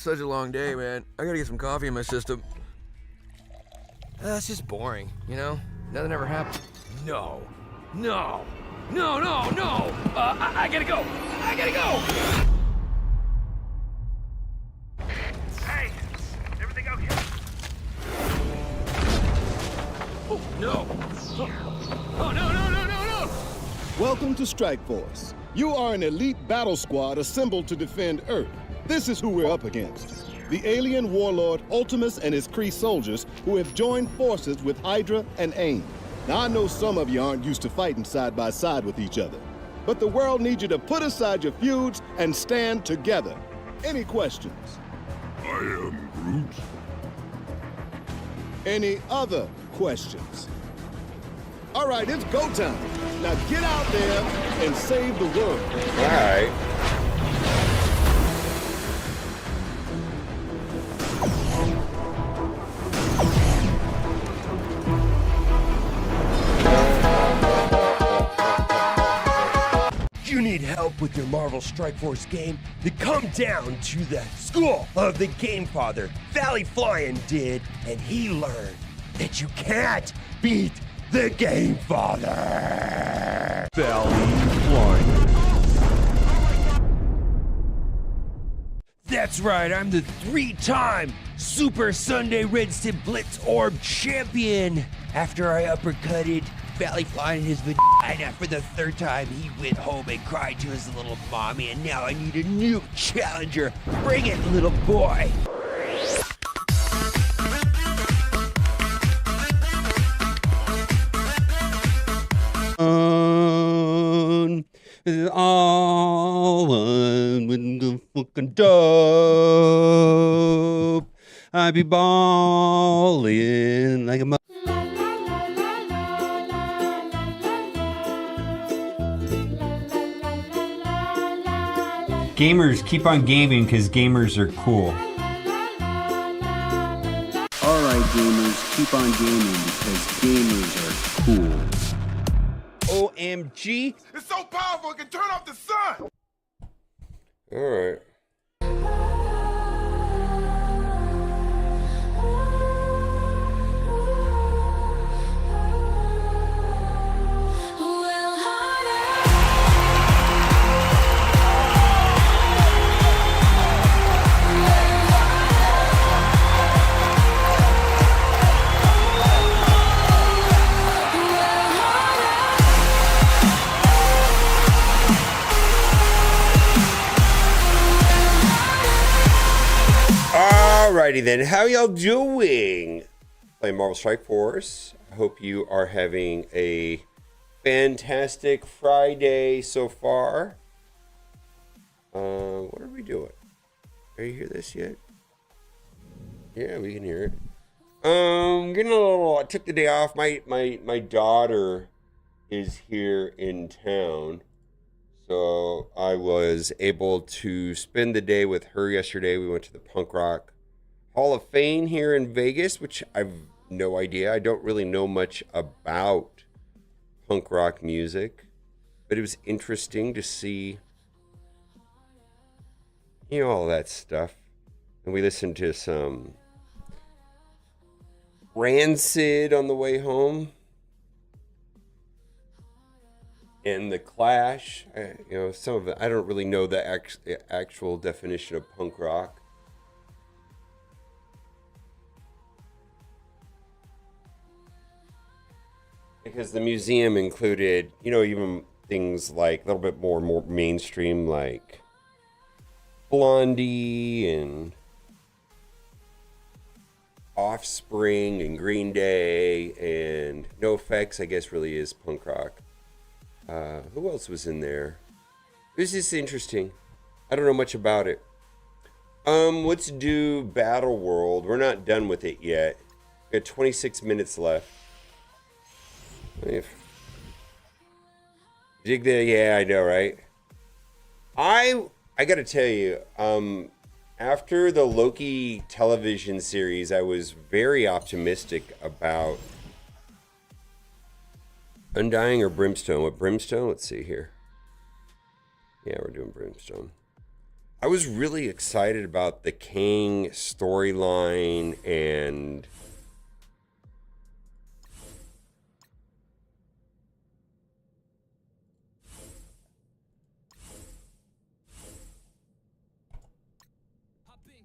such a long day, man. I gotta get some coffee in my system. It's just boring, you know? Nothing ever happened. No. I gotta go. Hey, everything okay? Oh, no. Oh, no. Welcome to Strike Force. You are an elite battle squad assembled to defend Earth. This is who we're up against. The alien warlord Ultimus and his Kree soldiers who have joined forces with Hydra and AIM. Now, I know some of you aren't used to fighting side by side with each other, but the world needs you to put aside your feuds and stand together. Any questions? I am Groot. Any other questions? All right, it's go time. Now get out there and save the world. All right. You need help with your Marvel Strike Force game? Then come down to the school of the Game Father. Valley Flyin did, and he learned that you can't beat the Game Father. Valley Flyin. That's right, I'm the 3-time Super Sunday Red Stip Blitz Orb champion. After I uppercutted Valley Flyin in his vagina for the 3rd time, he went home and cried to his little mommy, and now I need a new challenger. Bring it, little boy. All one with the fucking dope. I be ballin' like a Gamers, keep on gaming because gamers are cool. Alright gamers, keep on gaming because gamers are cool. OMG. It's so powerful it can turn off the sun. All right. Alrighty then, how y'all doing? Playing Marvel Strike Force. I hope you are having a fantastic Friday so far. What are we doing? Can you hear this yet? Yeah, we can hear it. Getting a little. I took the day off. My daughter is here in town, so I was able to spend the day with her yesterday. We went to the Punk Rock Hall of Fame here in Vegas, which I've no idea. I don't really know much about punk rock music, but it was interesting to see, you know, all that stuff. And we listened to some Rancid on the way home, and The Clash. You know, some of it. I don't really know the actual definition of punk rock. Because the museum included, you know, even things like a little bit more mainstream, like Blondie and Offspring and Green Day and NoFX, I guess, really is punk rock. Who else was in there? It was just interesting. I don't know much about it. Let's do Battle World. We're not done with it yet. We got 26 minutes left. Dig that? Yeah, I know, right? I gotta tell you, after the Loki television series, I was very optimistic about Undying or Brimstone. What Brimstone? Let's see here. Yeah, we're doing Brimstone. I was really excited about the King storyline and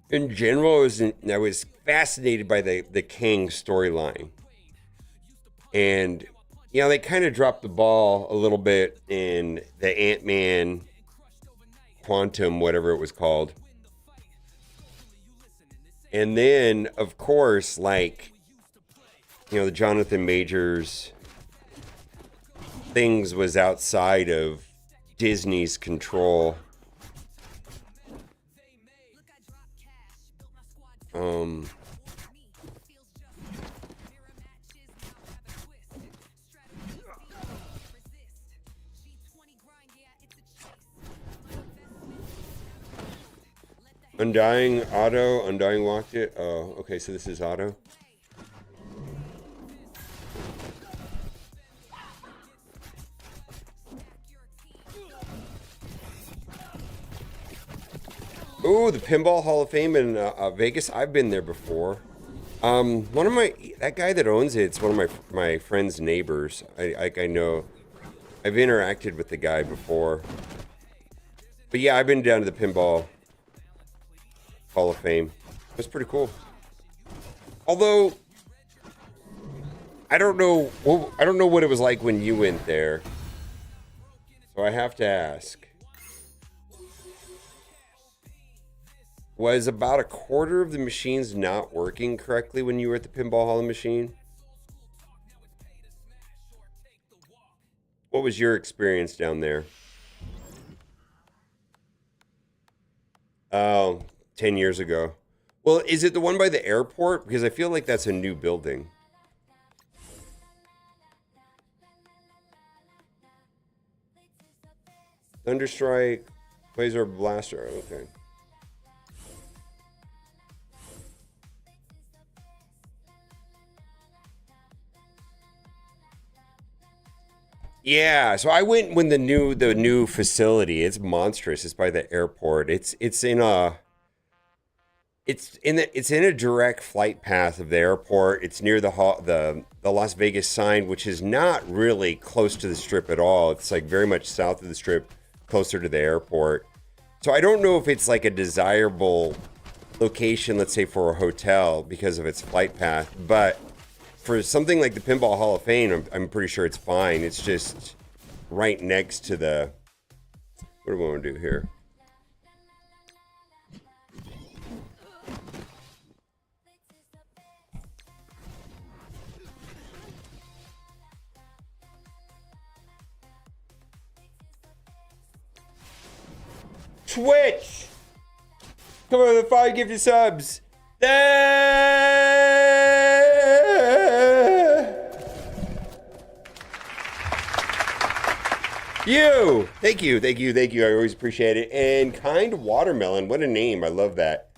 in general, I was fascinated by the King storyline. And, you know, they kind of dropped the ball a little bit in the Ant-Man Quantum, whatever it was called. And then, of course, like, you know, the Jonathan Majors things was outside of Disney's control. Undying Auto, Undying walked it. Oh, okay, so this is Auto. Ooh, the Pinball Hall of Fame in Vegas. I've been there before. That guy that owns it's one of my friend's neighbors. I know. I've interacted with the guy before. But yeah, I've been down to the Pinball Hall of Fame. It was pretty cool. Although I don't know what it was like when you went there. So I have to ask. Was about a quarter of the machines not working correctly when you were at the Pinball Hall of Machine? What was your experience down there? Oh, 10 years ago. Well, is it the one by the airport? Because I feel like that's a new building. Thunderstrike, Laser Blaster. Okay. Yeah, so I went when the new facility. It's monstrous. It's by the airport. It's in a direct flight path of the airport. It's near the Las Vegas sign, which is not really close to the Strip at all. It's like very much south of the Strip, closer to the airport. So I don't know if it's like a desirable location, let's say for a hotel because of its flight path, but for something like the Pinball Hall of Fame, I'm pretty sure it's fine. It's just right next to the... What do we want to do here? Twitch! Come on, the 5 gifted subs! You! Thank you. I always appreciate it. And Kind Watermelon, what a name. I love that.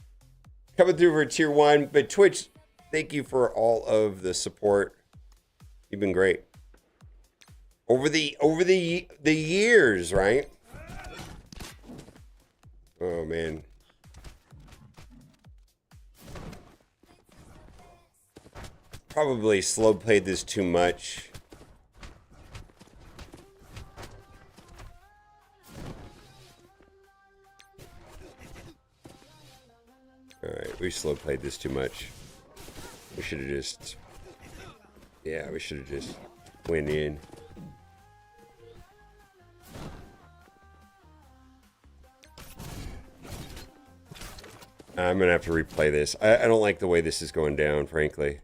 Coming through for tier 1. But Twitch, thank you for all of the support. You've been great. Over the years, right? Oh, man. Probably slow played this too much. Alright, we slow played this too much. We should have just... Yeah, we should have just went in. I'm gonna have to replay this. I don't like the way this is going down, frankly.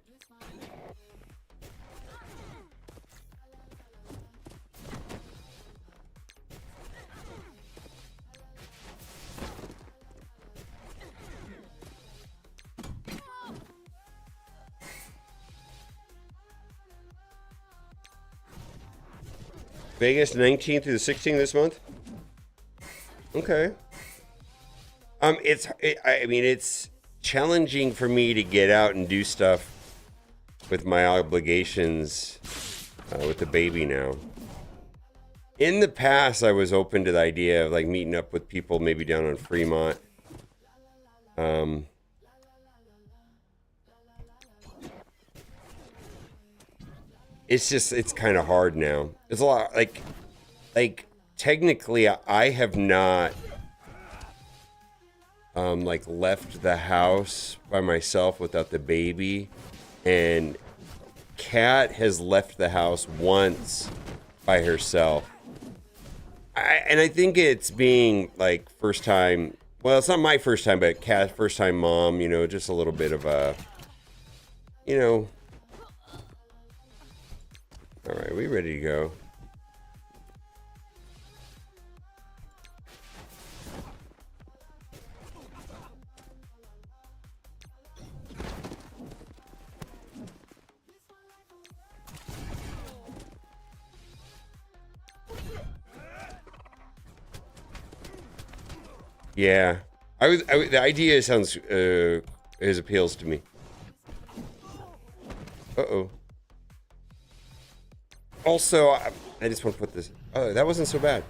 Vegas 19th through the 16th this month. Okay. It's challenging for me to get out and do stuff with my obligations with the baby now. In the past, I was open to the idea of like meeting up with people maybe down on Fremont. It's kind of hard now. It's a lot, like technically I have not, like left the house by myself without the baby, and Kat has left the house once by herself. I think it's being like first time. Well, it's not my first time, but Kat's first time mom. You know, just a little bit of a, you know. All right, we ready to go? Yeah, the idea sounds his appeals to me. Uh-oh. Also, I just want to put this. Oh, that wasn't so bad.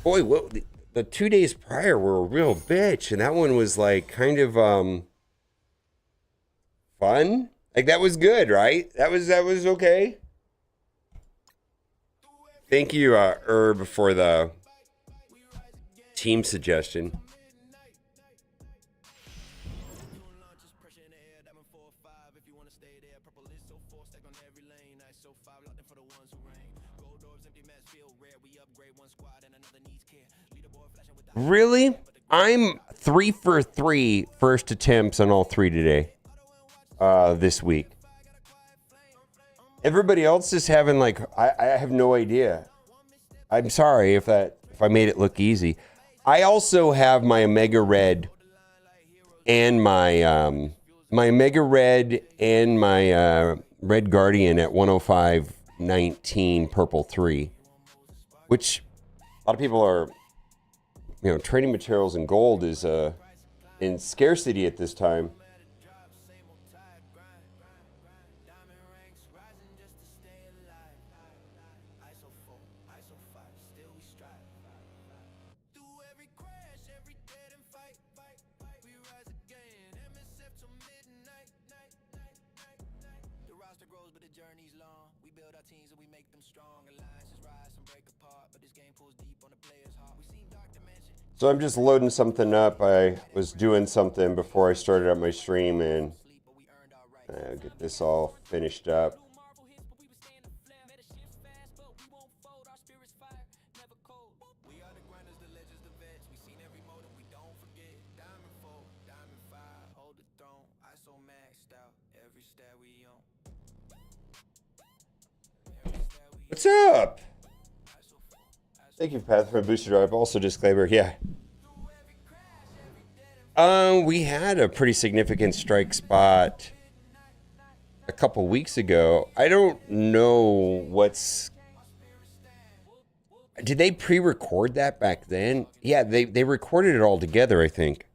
Boy, what the 2 days prior were a real bitch, and that one was like kind of fun. Like that was good, right? That was okay. Thank you, Herb, for the team suggestion. Really? I'm 3 for 3 first attempts on all 3 today. This week. Everybody else is having like I have no idea. I'm sorry if I made it look easy. I also have my Omega Red and my my Omega Red and my Red Guardian at 105.19 Purple 3, which a lot of people are, you know, trading materials in gold is in scarcity at this time. So I'm just loading something up. I was doing something before I started up my stream, and get this all finished up. What's up? Thank you, Pat, for a booster drive. Also, disclaimer, yeah. We had a pretty significant strike spot a couple weeks ago. I don't know what's... Did they pre-record that back then? Yeah, they recorded it all together, I think.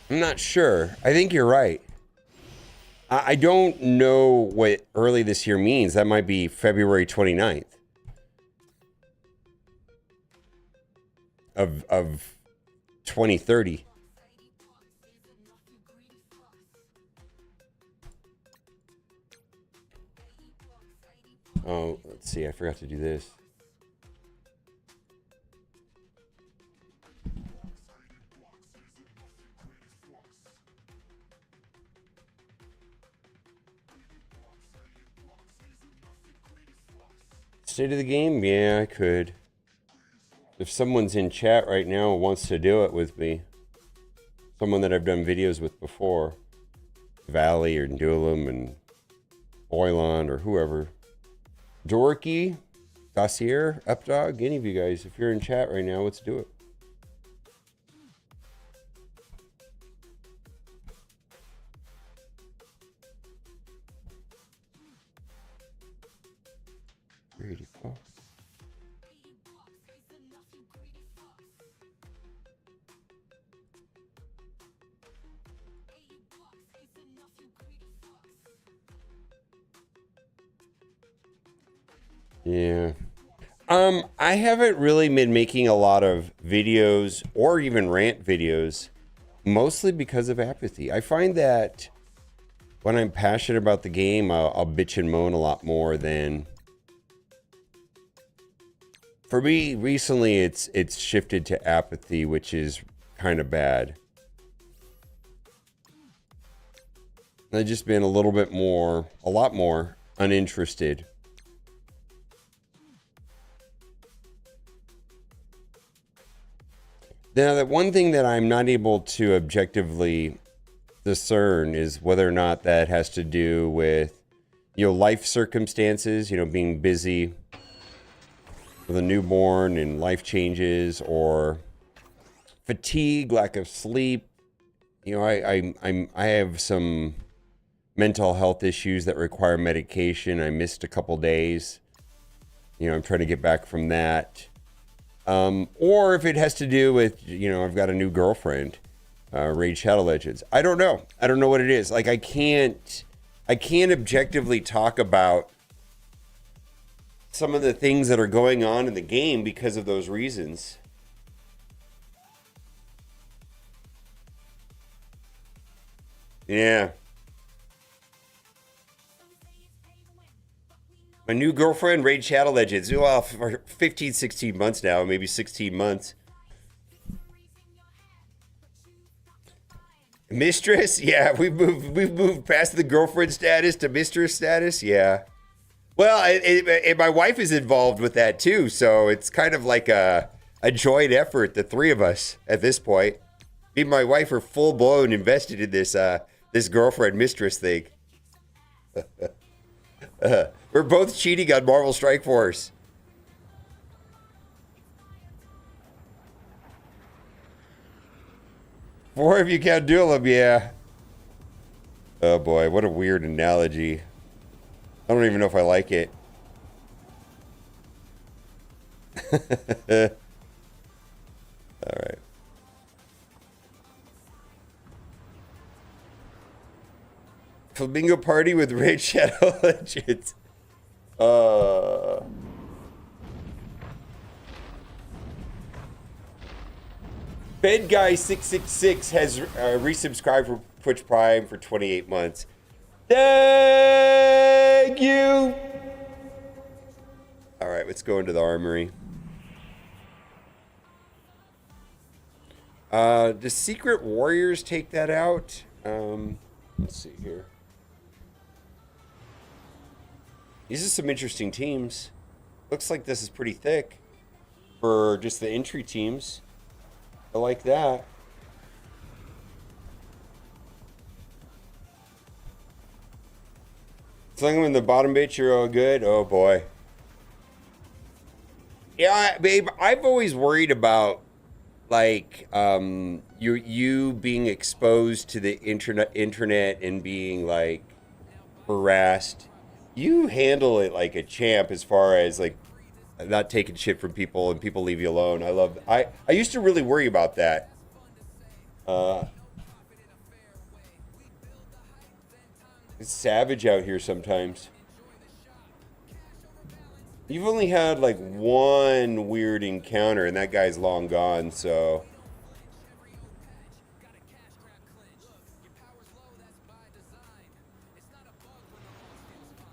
I'm not sure. I think you're right. I don't know what early this year means. That might be February 29th of 2030. Oh, let's see. I forgot to do this. State of the game? Yeah, I could. If someone's in chat right now and wants to do it with me, someone that I've done videos with before, Valley or Duelim and Boylon or whoever, Dorky, Dossier, Updog, any of you guys, if you're in chat right now, let's do it. Yeah. I haven't really been making a lot of videos or even rant videos, mostly because of apathy. I find that when I'm passionate about the game, I'll bitch and moan a lot more than... For me, recently, it's shifted to apathy, which is kind of bad. I've just been a lot more uninterested. Now, that one thing that I'm not able to objectively discern is whether or not that has to do with, life circumstances, being busy with a newborn and life changes, or fatigue, lack of sleep. I have some mental health issues that require medication. I missed a couple days. I'm trying to get back from that. Or if it has to do with, I've got a new girlfriend, Raid Shadow Legends. I don't know. I don't know what it is. Like, I can't objectively talk about some of the things that are going on in the game because of those reasons. Yeah. My new girlfriend, Raid Shadow Legends. Well, for 15, 16 months now, maybe 16 months. Mistress? Yeah, we've moved past the girlfriend status to mistress status. Yeah. Well, and my wife is involved with that too, so it's kind of like a joint effort, the three of us at this point. Me and my wife are full blown invested in this girlfriend mistress thing. We're both cheating on Marvel Strike Force. Four if you can't duel them, yeah. Oh boy, what a weird analogy. I don't even know if I like it. All right. Flamingo party with Raid Shadow Legends. Ben Guy 666 has resubscribed for Twitch Prime for 28 months. Thank you. All right, let's go into the armory. Does Secret Warriors take that out? Let's see here. These are some interesting teams. Looks like this is pretty thick for just the entry teams. I like that. Sling them in the bottom bit, you're all good. Oh boy. Yeah, babe, I've always worried about like you being exposed to the internet and being like harassed. You handle it like a champ as far as like not taking shit from people and people leave you alone. I used to really worry about that. It's savage out here sometimes. You've only had like one weird encounter and that guy's long gone, so.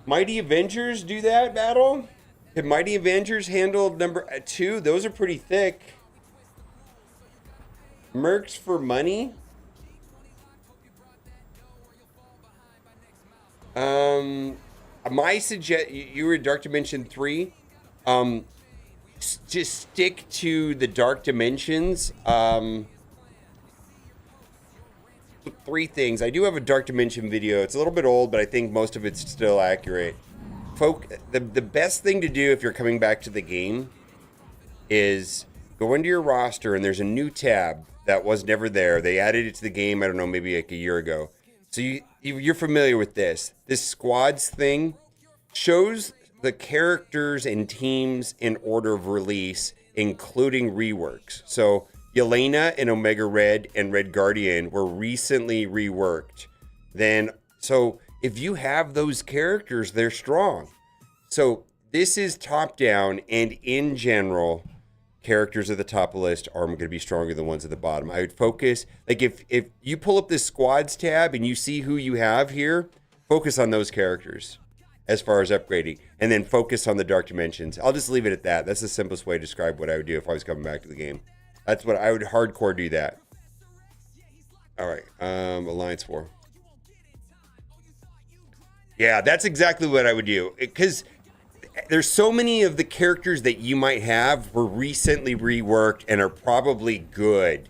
Mighty Avengers do that battle? Can Mighty Avengers handle number 2? Those are pretty thick. Mercs for money? My you were Dark Dimension 3. Just stick to the Dark Dimensions. 3 things. I do have a Dark Dimension video. It's a little bit old, but I think most of it's still accurate. The best thing to do if you're coming back to the game is go into your roster and there's a new tab that was never there. They added it to the game, I don't know, maybe like a year ago. So you're familiar with this. This squads thing shows the characters and teams in order of release, including reworks. So Yelena and Omega Red and Red Guardian were recently reworked. So if you have those characters, they're strong. So this is top down, and in general, characters at the top of the list are going to be stronger than ones at the bottom. I would focus, like if you pull up this squads tab and you see who you have here, focus on those characters as far as upgrading, and then focus on the Dark Dimensions. I'll just leave it at that. That's the simplest way to describe what I would do if I was coming back to the game. That's what I would hardcore do that. All right, Alliance War. Yeah, that's exactly what I would do, because there's so many of the characters that you might have were recently reworked and are probably good.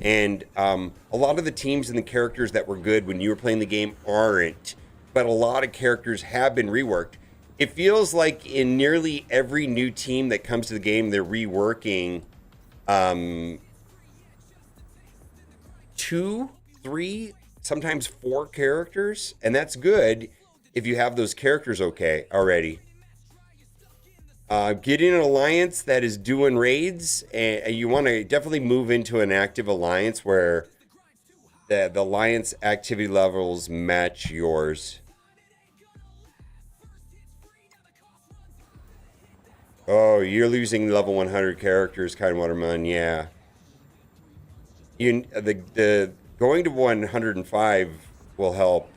And a lot of the teams and the characters that were good when you were playing the game aren't. But a lot of characters have been reworked. It feels like in nearly every new team that comes to the game, they're reworking 2, 3, sometimes 4 characters. And that's good if you have those characters okay already. Get in an alliance that is doing raids, and you want to definitely move into an active alliance where the alliance activity levels match yours. Oh, you're losing level 100 characters, kind of Watermelon, yeah. The going to 105 will help.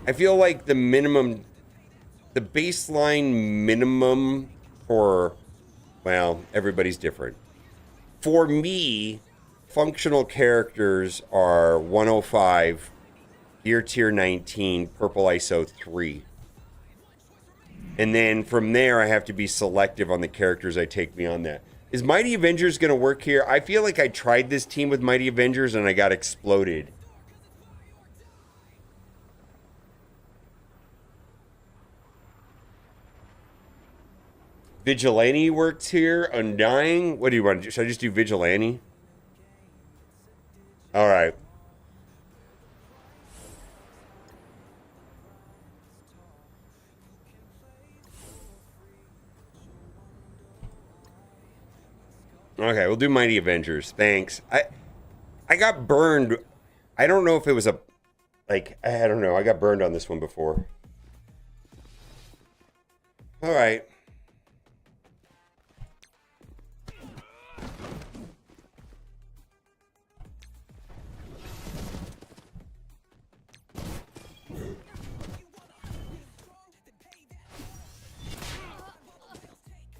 I feel like the baseline minimum for, well, everybody's different. For me, functional characters are 105, Gear Tier 19, Purple ISO 3. And then from there, I have to be selective on the characters I take beyond that. Is Mighty Avengers going to work here? I feel like I tried this team with Mighty Avengers and I got exploded. Vigilante works here. Undying. What do you want to do? Should I just do Vigilante? All right. Okay, we'll do Mighty Avengers. Thanks. I got burned. I don't know if it was a... Like, I don't know. I got burned on this one before. All right.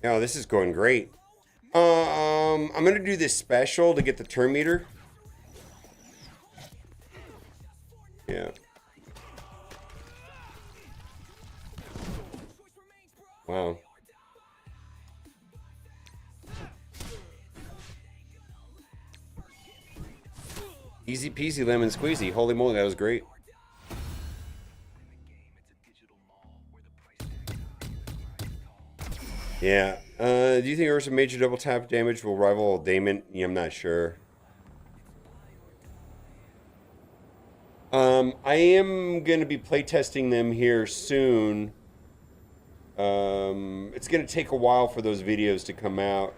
Oh, this is going great. I'm gonna do this special to get the turn meter. Yeah. Wow. Easy peasy lemon squeezy. Holy moly, that was great. Yeah. Do you think Ursa major double tap damage will rival Daemon? Yeah, I'm not sure. I am going to be playtesting them here soon. It's going to take a while for those videos to come out.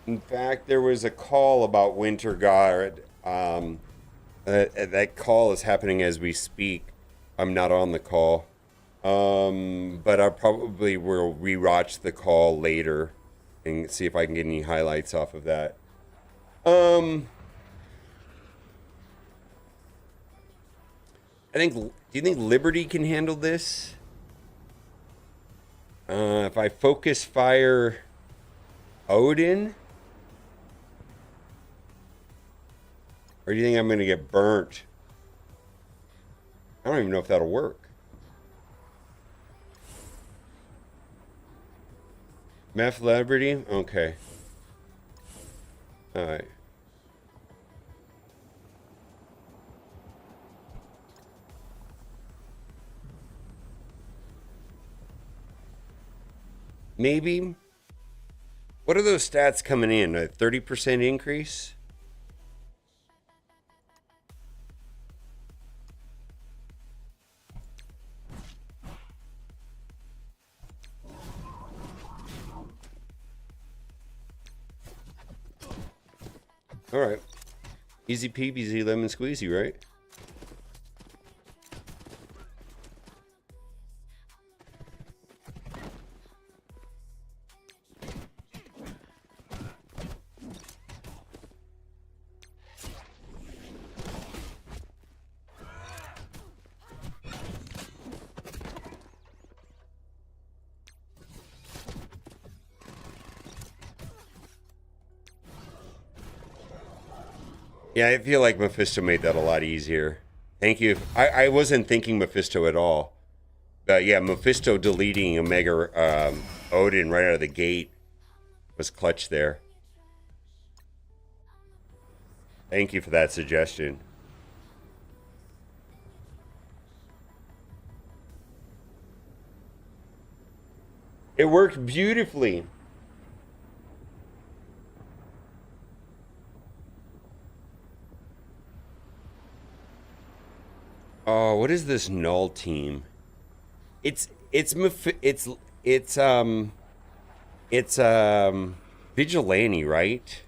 In fact, there was a call about Winter Guard. That call is happening as we speak. I'm not on the call. But I probably will rewatch the call later and see if I can get any highlights off of that. Do you think Liberty can handle this? If I focus fire Odin? Or do you think I'm going to get burnt? I don't even know if that'll work. Meth Liberty? Okay. Alright. Maybe. What are those stats coming in? A 30% increase? All right. Easy peasy lemon squeezy, right? Yeah, I feel like Mephisto made that a lot easier. Thank you. I wasn't thinking Mephisto at all. But yeah, Mephisto deleting Omega Odin right out of the gate was clutch there. Thank you for that suggestion. It worked beautifully. Oh, what is this null team? It's Vigilante, right?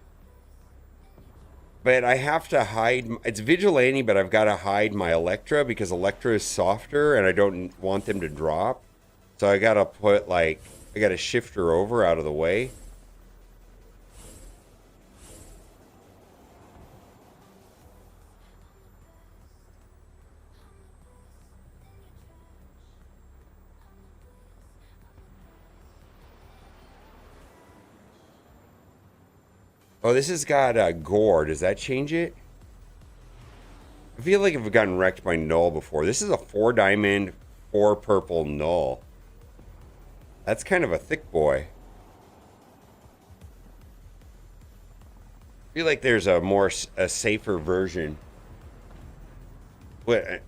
But I have to hide. It's Vigilante, but I've got to hide my Electra because Electra is softer, and I don't want them to drop. So I gotta put I gotta shift her over out of the way. Oh, this has got gore. Does that change it? I feel like I've gotten wrecked by null before. This is a 4 diamond, 4 purple null. That's kind of a thick boy. I feel like there's a safer version. What?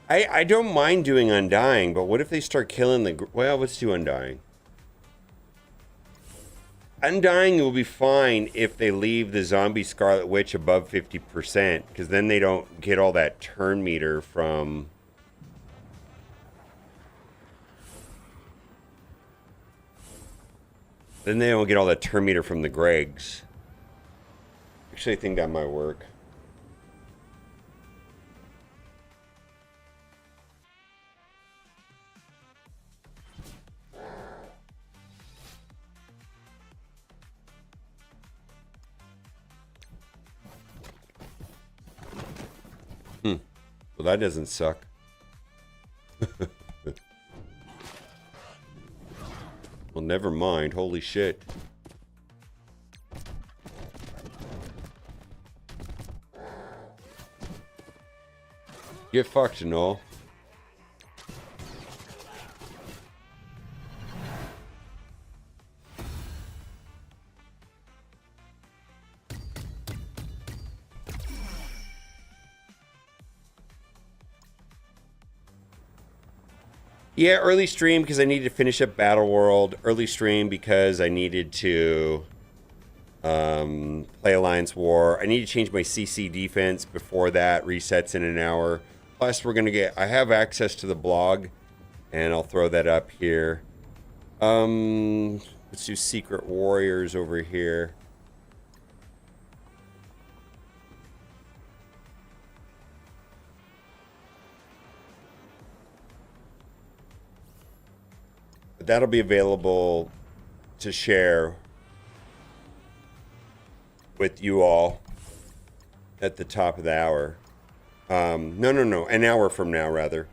I don't mind doing Undying, but what if they start killing the... Well, let's do Undying. Undying will be fine if they leave the zombie Scarlet Witch above 50%, because then they don't get all that turn meter from... Then they don't get all that turn meter from the Gregs. Actually, I think that might work. Well, that doesn't suck. Well, never mind. Holy shit. Get fucked and all. Yeah, early stream because I needed to finish up Battle World. Early stream because I needed to play Alliance War. I need to change my CC defense before that resets in an hour. Plus, we're gonna get. I have access to the blog, and I'll throw that up here. Let's do Secret Warriors over here. That'll be available to share with you all at the top of the hour. No. An hour from now, rather.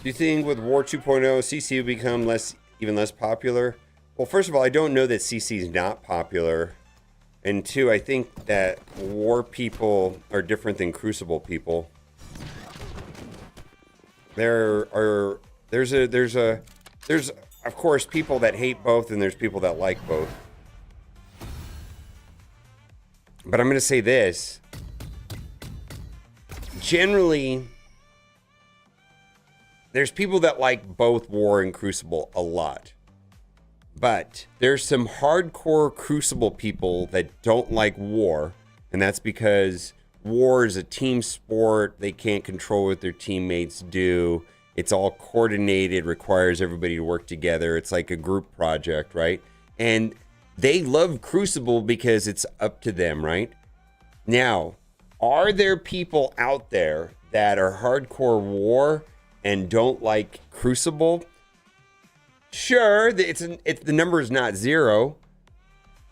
Do you think with War 2.0, CC will become even less popular? Well, first of all, I don't know that CC is not popular. And two, I think that War people are different than Crucible people. There's of course people that hate both, and there's people that like both. But I'm going to say this. Generally, there's people that like both War and Crucible a lot. But there's some hardcore Crucible people that don't like War, and that's because War is a team sport. They can't control what their teammates do. It's all coordinated, requires everybody to work together. It's like a group project, right? And they love Crucible because it's up to them, right? Now, are there people out there that are hardcore War and don't like Crucible? Sure, the number is not zero,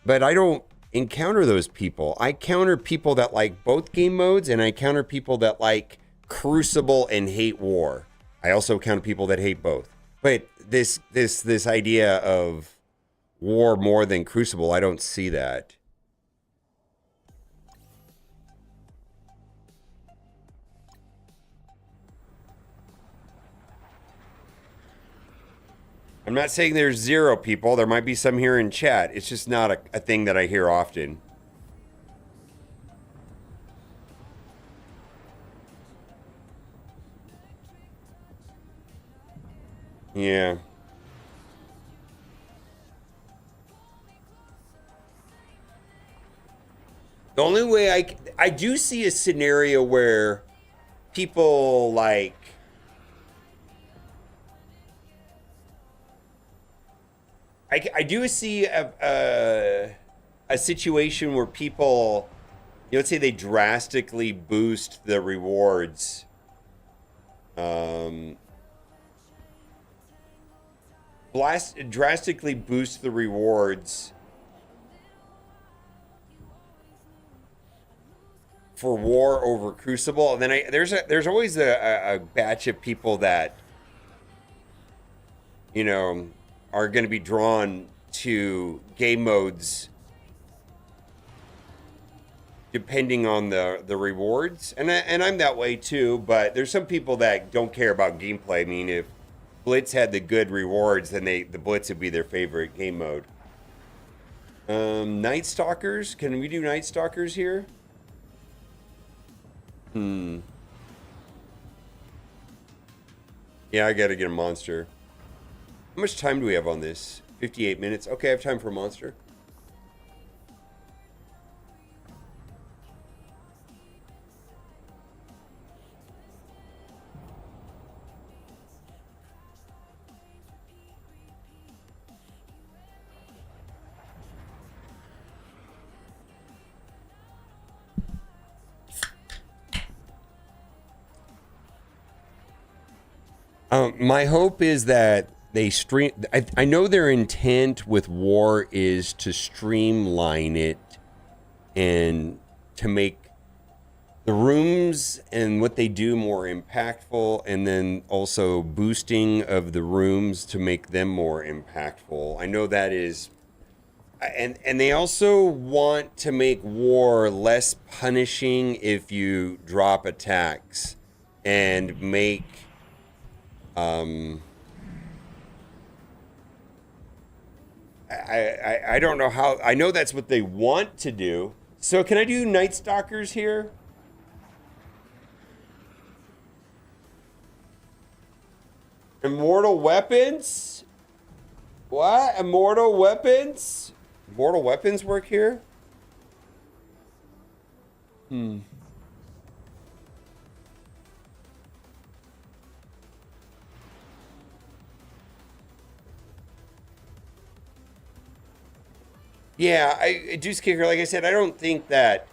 but I don't encounter those people. I counter people that like both game modes, and I counter people that like Crucible and hate War. I also counter people that hate both. But this idea of War more than Crucible, I don't see that. I'm not saying there's zero people. There might be some here in chat. It's just not a thing that I hear often. Yeah. The only way I do see a scenario where people like I do see a situation where people, let's say they drastically boost the rewards. Drastically boost the rewards for War over Crucible, and then there's always a batch of people that are going to be drawn to game modes depending on the rewards, and I'm that way too. But there's some people that don't care about gameplay. I mean, if Blitz had the good rewards, then the Blitz would be their favorite game mode. Night Stalkers, can we do Night Stalkers here? Yeah, I gotta get a monster. How much time do we have on this? 58 minutes. Okay, I have time for a monster. My hope is that they stream. I know their intent with War is to streamline it and to make the rooms and what they do more impactful, and then also boosting of the rooms to make them more impactful. I know that is, and they also want to make War less punishing if you drop attacks, and make I don't know how. I know that's what they want to do. So can I do Night Stalkers here? Immortal Weapons? What? Immortal Weapons? Immortal Weapons work here? Yeah, Juice Kicker, like I said, I don't think that,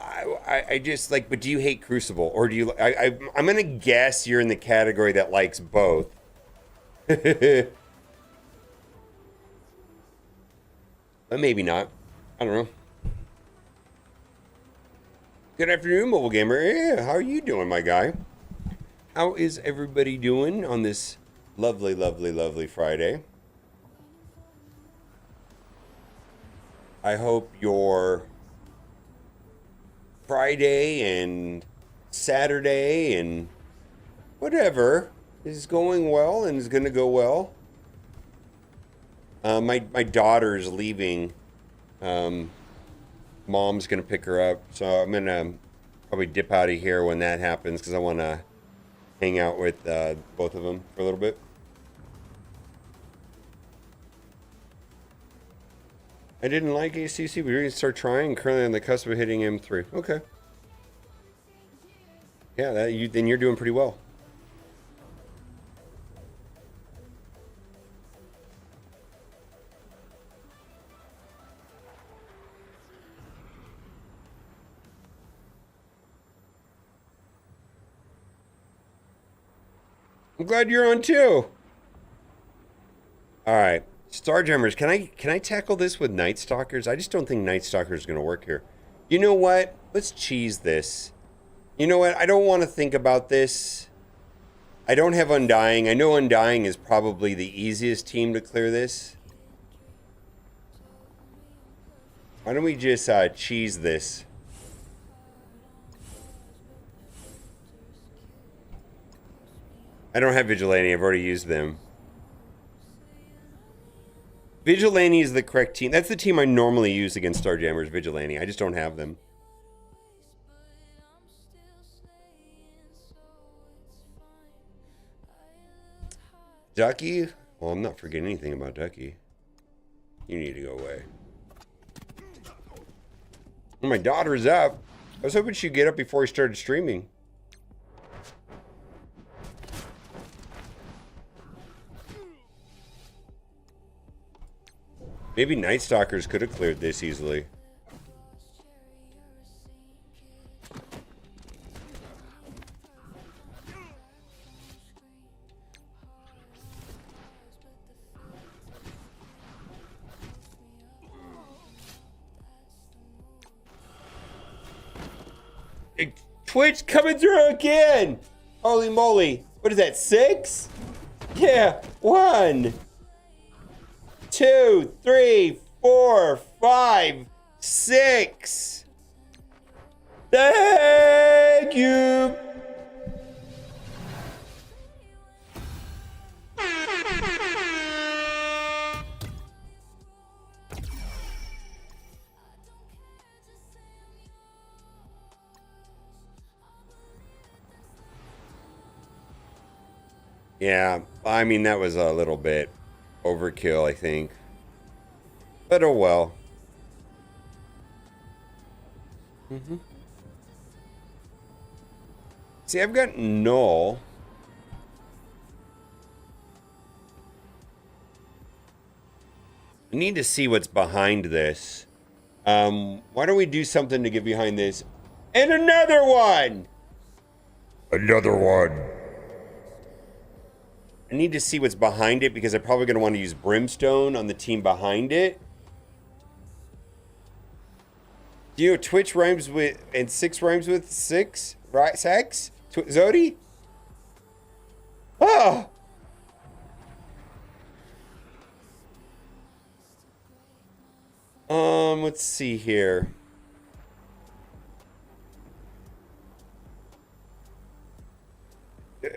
I just like, but do you hate Crucible? Or do you, I'm going to guess you're in the category that likes both. But maybe not. I don't know. Good afternoon, Mobile Gamer. Yeah, how are you doing, my guy? How is everybody doing on this lovely, lovely, lovely Friday? I hope your Friday and Saturday and whatever is going well and is going to go well. My daughter's leaving. Mom's going to pick her up. So I'm going to probably dip out of here when that happens because I want to hang out with both of them for a little bit. I didn't like ACC, but we're going to start trying. Currently on the cusp of hitting M3. Okay. Yeah, then you're doing pretty well. I'm glad you're on too. All right, Starjammers, can I tackle this with Night Stalkers? I just don't think Night Stalkers is going to work here. You know what? Let's cheese this. You know what? I don't want to think about this. I don't have Undying. I know Undying is probably the easiest team to clear this. Why don't we just cheese this? I don't have Vigilante. I've already used them. Vigilante is the correct team. That's the team I normally use against Starjammers, Vigilante. I just don't have them. Ducky? Well, I'm not forgetting anything about Ducky. You need to go away. Well, my daughter's up. I was hoping she'd get up before he started streaming. Maybe Night Stalkers could have cleared this easily. Twitch coming through again! Holy moly. What is that, 6? Yeah, 1, 2, 3, 4, 5, 6. Thank you. Yeah, I mean, that was a little bit overkill, I think. But oh well. See, I've got Null. I need to see what's behind this. Why don't we do something to get behind this? And another one! Another one. I need to see what's behind it because I'm probably going to want to use Brimstone on the team behind it. Do you know Twitch rhymes with, and 6 rhymes with 6? Right, sex? Zodi? Oh! Let's see here.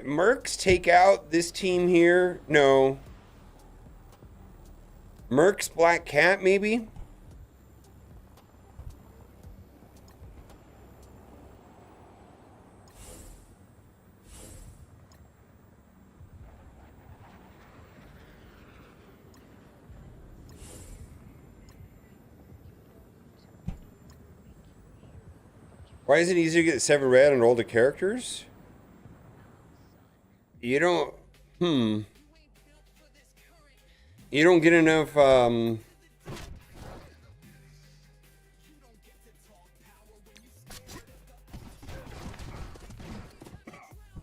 Mercs take out this team here? No. Mercs Black Cat, maybe? Why is it easier to get 7 red on older characters? You don't... You don't get enough, I'm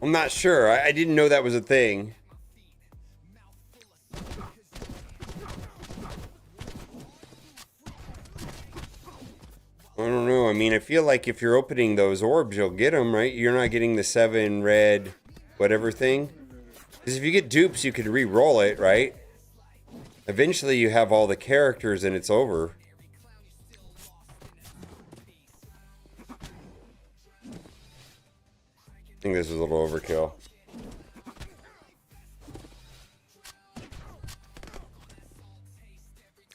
not sure. I didn't know that was a thing. I don't know. I mean, I feel like if you're opening those orbs, you'll get them, right? You're not getting the 7 red whatever thing. Because if you get dupes, you can re-roll it, right? Eventually you have all the characters and it's over. I think this was a little overkill.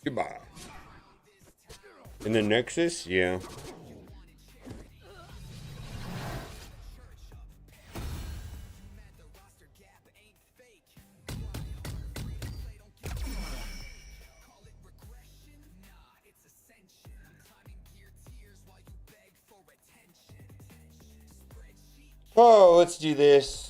Goodbye. In the Nexus? Yeah. Oh, let's do this.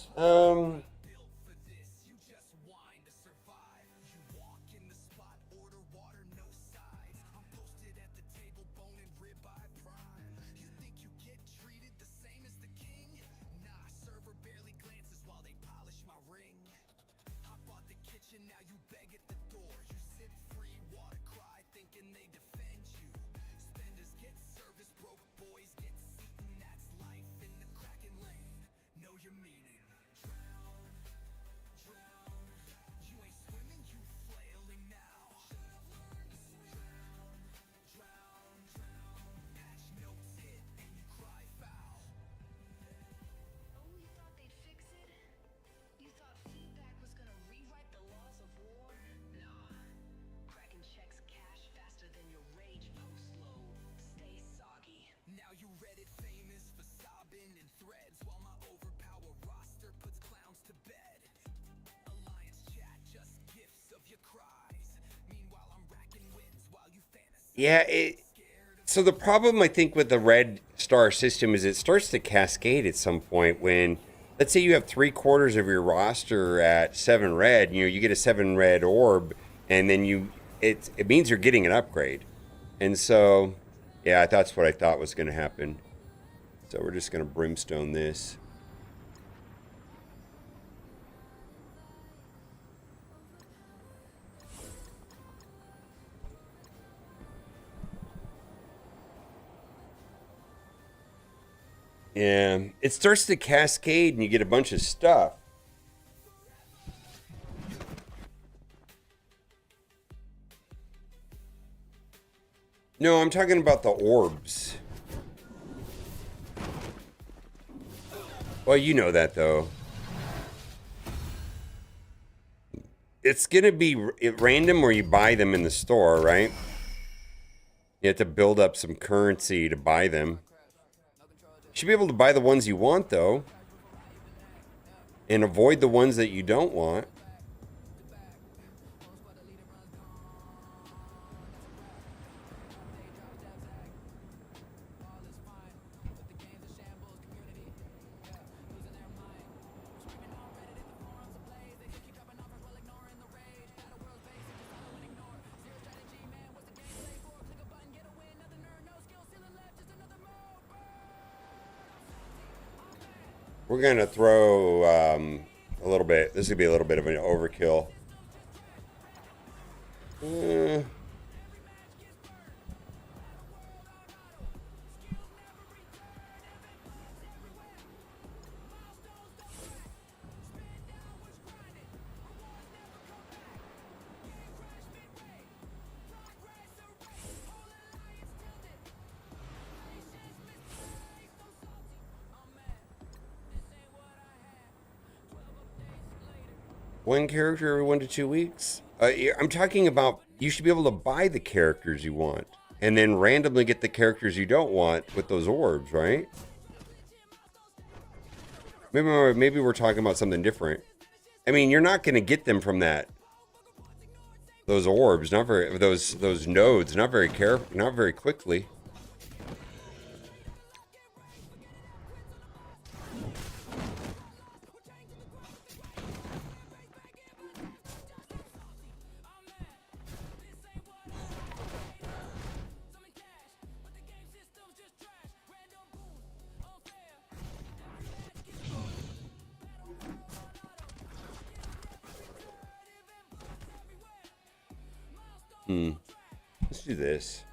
Yeah, so the problem I think with the red star system is it starts to cascade at some point when, let's say you have 3/4 of your roster at 7 red, you get a 7 red orb, and then it means you're getting an upgrade. And so, yeah, that's what I thought was going to happen. So we're just going to brimstone this. Yeah, it starts to cascade and you get a bunch of stuff. No, I'm talking about the orbs. Well, you know that though. It's gonna be random where you buy them in the store, right? You have to build up some currency to buy them. You should be able to buy the ones you want, though, and avoid the ones that you don't want. We're going to throw a little bit. This is going to be a little bit of an overkill. One character every 1 to 2 weeks? I'm talking about you should be able to buy the characters you want and then randomly get the characters you don't want with those orbs, right? Maybe we're talking about something different. I mean, you're not going to get them from those orbs, those nodes, not very quickly. Let's do this.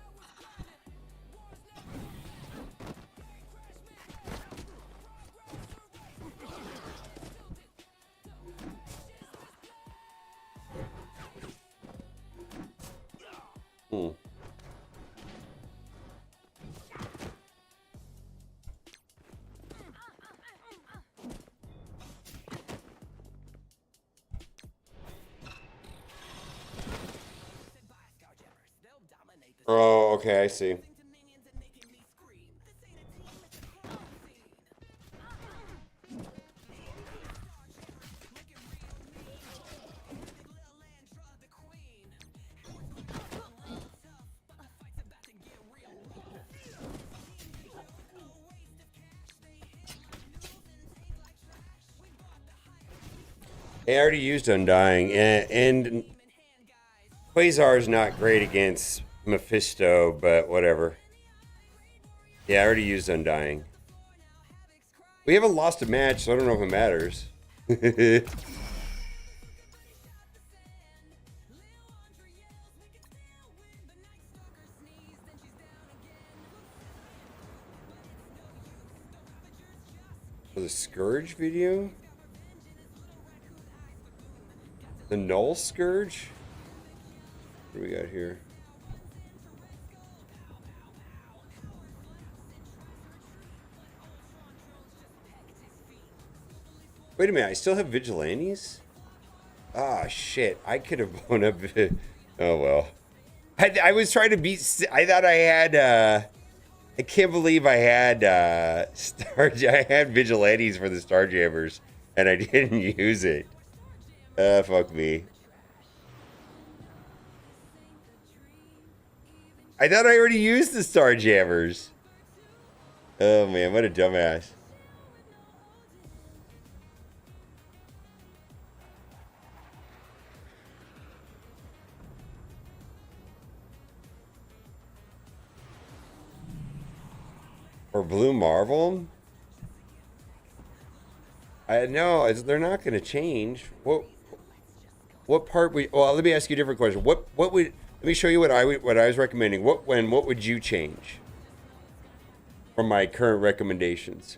Hmm. Oh, okay, I see. I already used Undying, and Quasar is not great against Mephisto, but whatever. Yeah, I already used Undying. We haven't lost a match, so I don't know if it matters. For the Scourge video? The Null Scourge? What do we got here? Wait a minute, I still have Vigilantes? Ah, shit. I could have blown up... Oh, well. I was trying to beat... I thought I had... I can't believe I had... I had Vigilantes for the Starjammers, and I didn't use it. Fuck me. I thought I already used the Starjammers. Oh, man, what a dumbass. Or Blue Marvel? I know they're not going to change. What part? Well, let me ask you a different question. What would? Let me show you what I was recommending. What would you change from my current recommendations?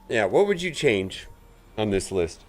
Yeah, what would you change on this list?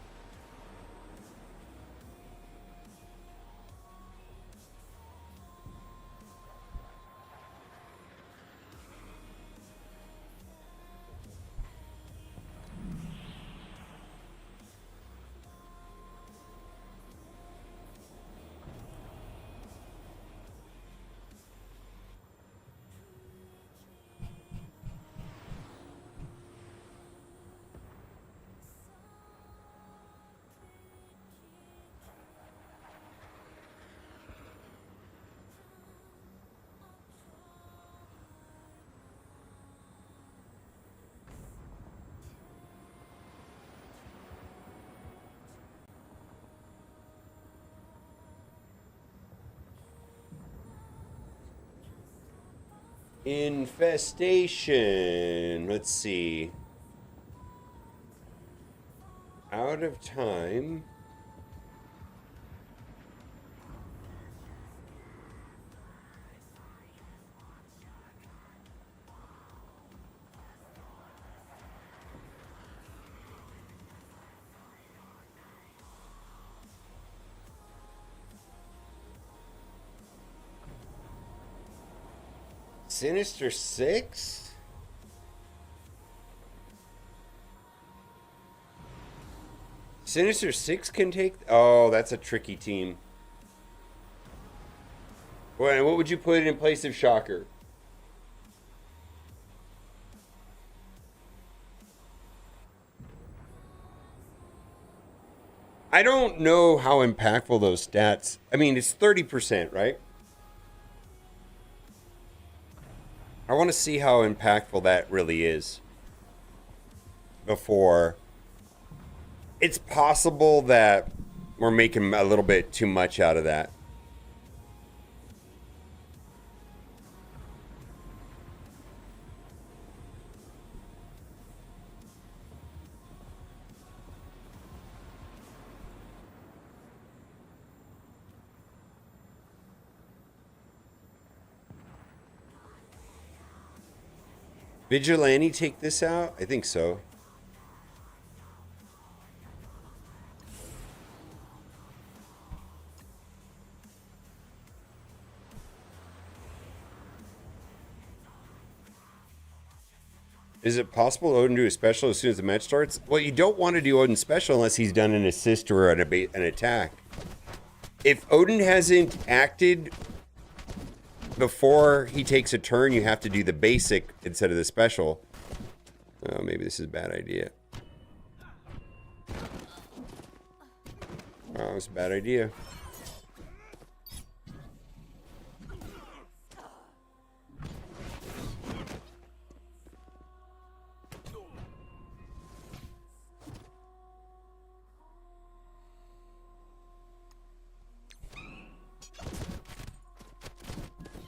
Infestation. Let's see. Out of time. Sinister Six? Sinister Six can take... Oh, that's a tricky team. What would you put in place of Shocker? I don't know how impactful those stats... I mean, it's 30%, right? I want to see how impactful that really is before. It's possible that we're making a little bit too much out of that. Vigilante take this out? I think so. Is it possible Odin do a special as soon as the match starts? Well, you don't want to do Odin special unless he's done an assist or an attack. If Odin hasn't acted before he takes a turn, you have to do the basic instead of the special. Oh, maybe this is a bad idea. Oh, it's a bad idea.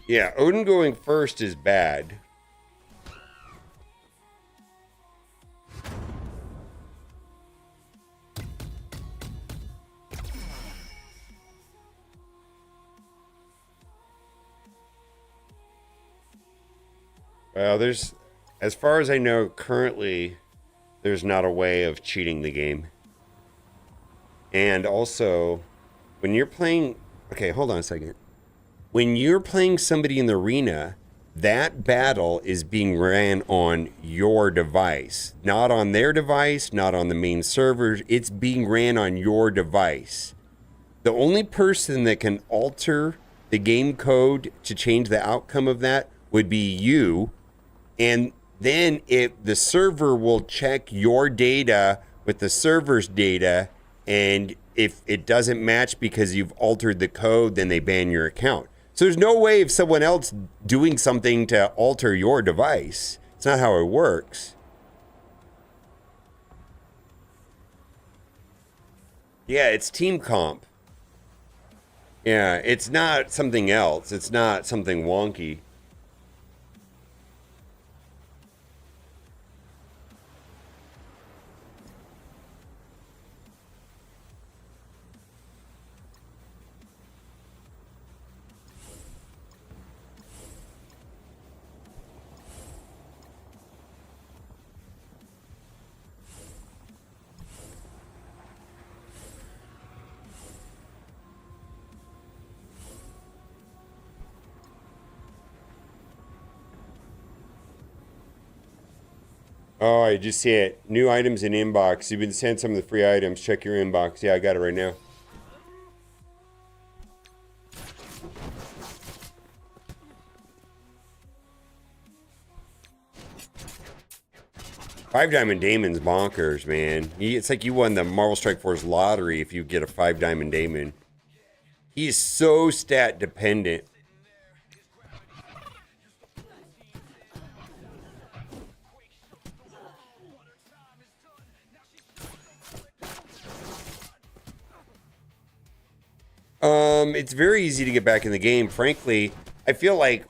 Yeah, Odin going first is bad. Well, as far as I know, currently, there's not a way of cheating the game. And also, when you're playing... Okay, hold on a second. When you're playing somebody in the arena, that battle is being ran on your device. Not on their device, not on the main server. It's being ran on your device. The only person that can alter the game code to change the outcome of that would be you. And then the server will check your data with the server's data. And if it doesn't match because you've altered the code, then they ban your account. So there's no way of someone else doing something to alter your device. It's not how it works. Yeah, it's team comp. Yeah, it's not something else. It's not something wonky. Oh, I just see it. New items in inbox. You've been sent some of the free items. Check your inbox. Yeah, I got it right now. Five Diamond Damon's bonkers, man. It's like you won the Marvel Strike Force lottery if you get a 5 Diamond Damon. He is so stat dependent. It's very easy to get back in the game. Frankly, I feel like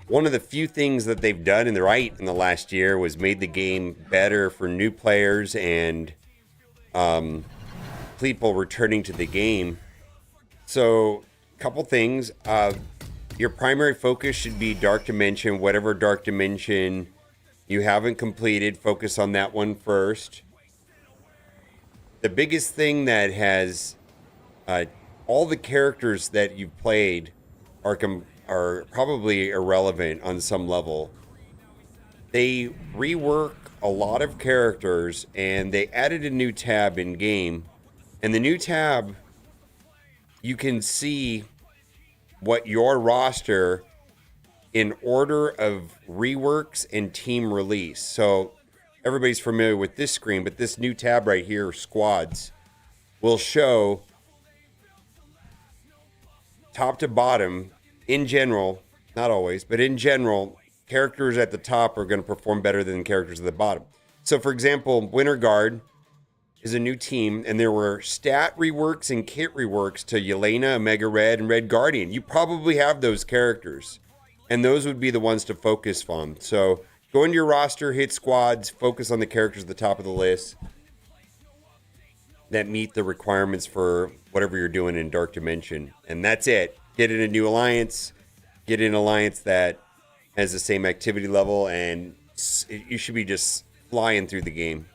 one of the few things that they've done in the right in the last year was made the game better for new players and people returning to the game. So, a couple things. Your primary focus should be Dark Dimension. Whatever Dark Dimension you haven't completed, focus on that one first. The biggest thing that has... all the characters that you've played are probably irrelevant on some level. They rework a lot of characters and they added a new tab in game. And the new tab, you can see what your roster in order of reworks and team release. So everybody's familiar with this screen, but this new tab right here, squads, will show top to bottom, in general, not always, but in general, characters at the top are going to perform better than characters at the bottom. So, for example, Winter Guard is a new team, and there were stat reworks and kit reworks to Yelena, Omega Red, and Red Guardian. You probably have those characters, and those would be the ones to focus on. So, go into your roster, hit squads, focus on the characters at the top of the list that meet the requirements for whatever you're doing in Dark Dimension. And that's it. Get in a new alliance. Get in an alliance that has the same activity level. And You should be just flying through the game.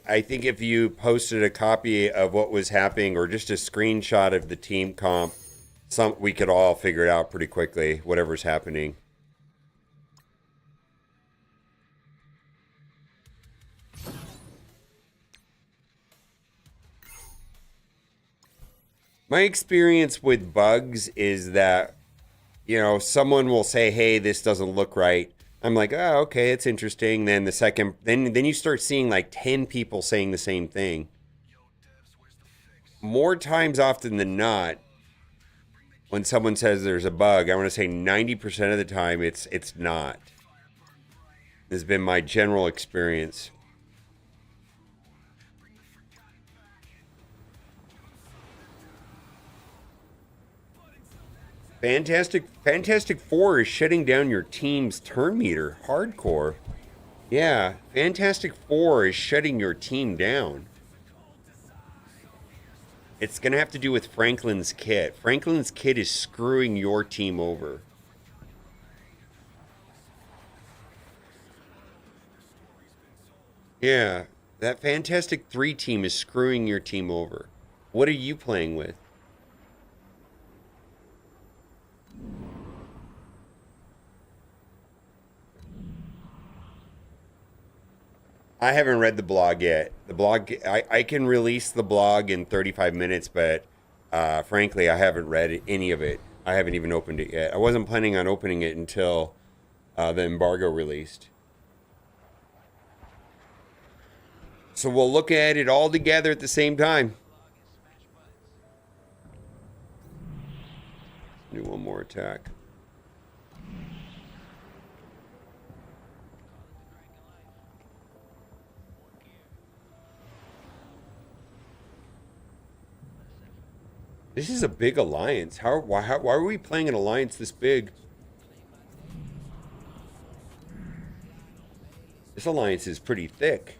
I think if you posted a copy of what was happening or just a screenshot of the team comp, we could all figure it out pretty quickly, whatever's happening. My experience with bugs is that, you know, someone will say, "Hey, this doesn't look right." I'm like, "Oh, okay, it's interesting." Then then you start seeing like 10 people saying the same thing. More times often than not, when someone says there's a bug, I want to say 90% of the time it's not. This has been my general experience. Fantastic Four is shutting down your team's turn meter. Hardcore. Yeah, Fantastic Four is shutting your team down. It's going to have to do with Franklin's kit. Franklin's kit is screwing your team over. Yeah, that Fantastic 3 team is screwing your team over. What are you playing with? I haven't read the blog yet. The blog, I can release the blog in 35 minutes, but frankly, I haven't read any of it. I haven't even opened it yet. I wasn't planning on opening it until the embargo released. So we'll look at it all together at the same time. Do one more attack. This is a big alliance. Why are we playing an alliance this big? This alliance is pretty thick.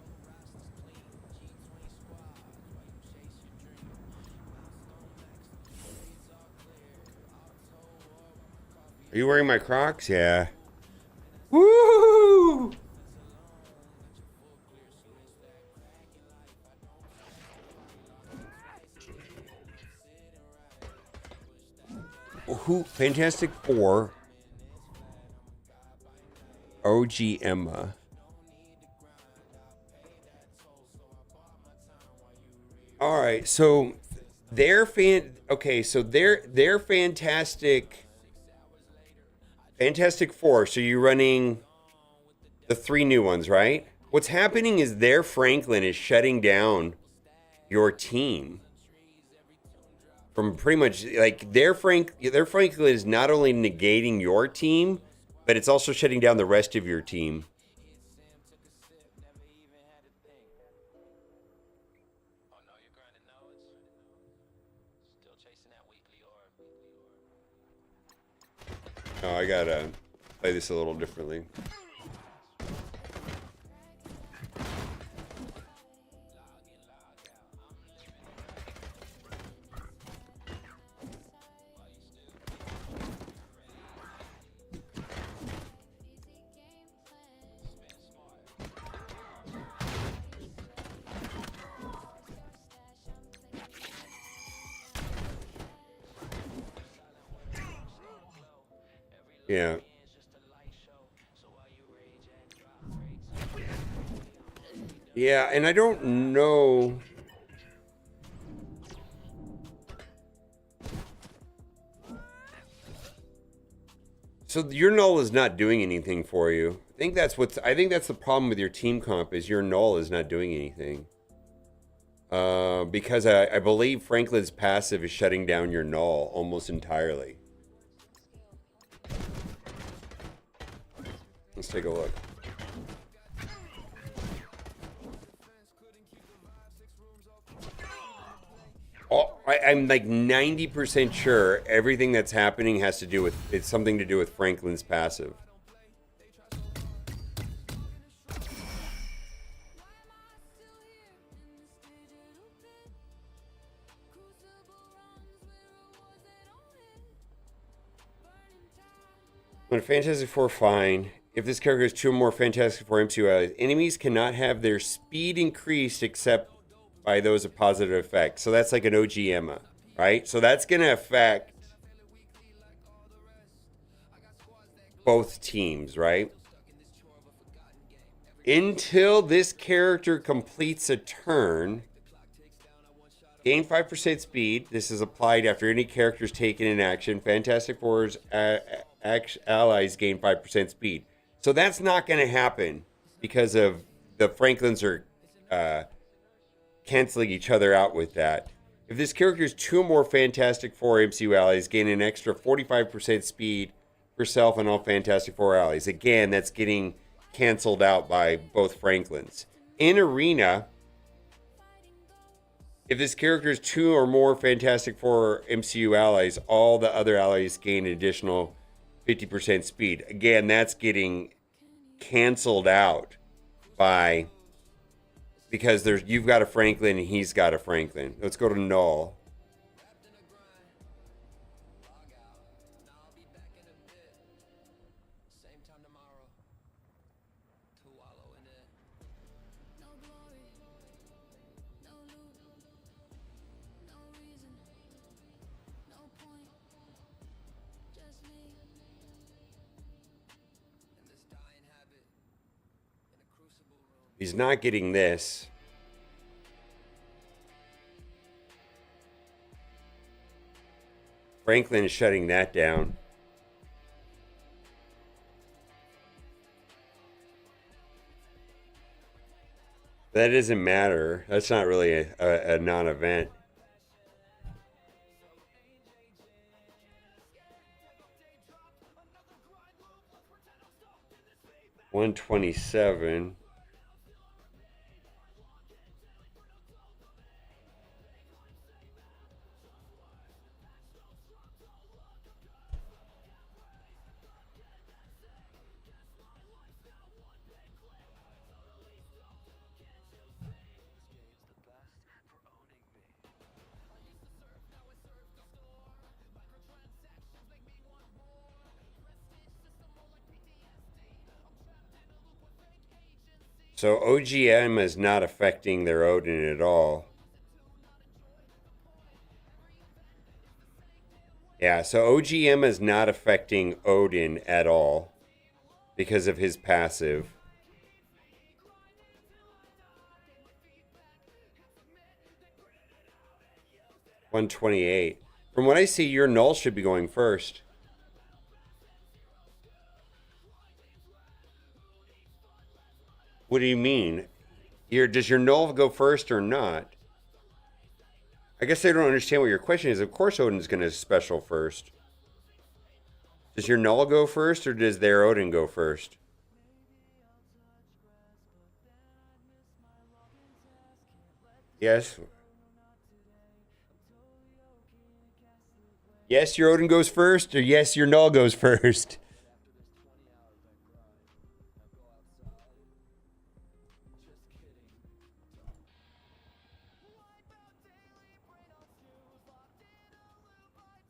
Are you wearing my Crocs? Yeah. Woo! Who? Fantastic Four. OG Emma. All right, so they're they're Fantastic Four. So you're running the 3 new ones, right? What's happening is their Franklin is shutting down your team. From pretty much like their Franklin is not only negating your team, but it's also shutting down the rest of your team. Oh, I gotta play this a little differently. Yeah. Yeah, and I don't know. So your null is not doing anything for you. I think that's the problem with your team comp is your null is not doing anything. Because I believe Franklin's passive is shutting down your null almost entirely. Let's take a look. Oh, I'm like 90% sure everything that's happening has to do with, it's something to do with Franklin's passive. When Fantastic Four, fine. If this character has 2 or more Fantastic Four MCU allies, enemies cannot have their speed increased except by those of positive effects. So that's like an OG Emma, right? So that's going to affect both teams, right? Until this character completes a turn, gain 5% speed. This is applied after any character is taken in action. Fantastic Four's allies gain 5% speed. So that's not going to happen because of the Franklins are canceling each other out with that. If this character has 2 more Fantastic Four MCU allies, gain an extra 45% speed for self and all Fantastic Four allies. Again, that's getting canceled out by both Franklins. In Arena, if this character has 2 or more Fantastic Four MCU allies, all the other allies gain an additional 50% speed. Again, that's getting canceled out by, because you've got a Franklin and he's got a Franklin. Let's go to Null. He's not getting this. Franklin is shutting that down. That doesn't matter. That's not really a non-event. $127. So OGM is not affecting their Odin at all. Yeah, so OGM is not affecting Odin at all because of his passive. $128. From what I see, your Null should be going first. What do you mean? Does your Null go first or not? I guess I don't understand what your question is. Of course Odin's going to special first. Does your Null go first or does their Odin go first? Yes. Yes, your Odin goes first, or yes, your Null goes first.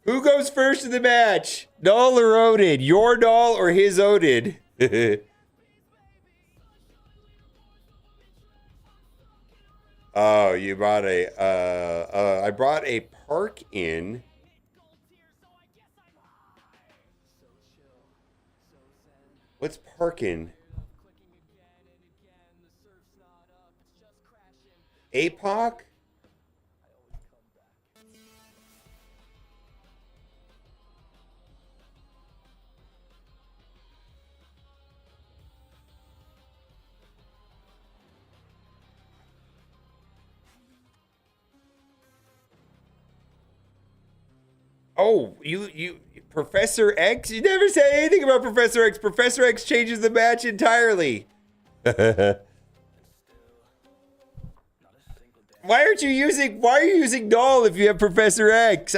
Who goes first in the match? Null or Odin? Your Null or his Odin? Oh, you brought I brought a park in. What's parkin'? APOC? Oh, you Professor X? You never say anything about Professor X. Professor X changes the match entirely. Why are you using Null if you have Professor X?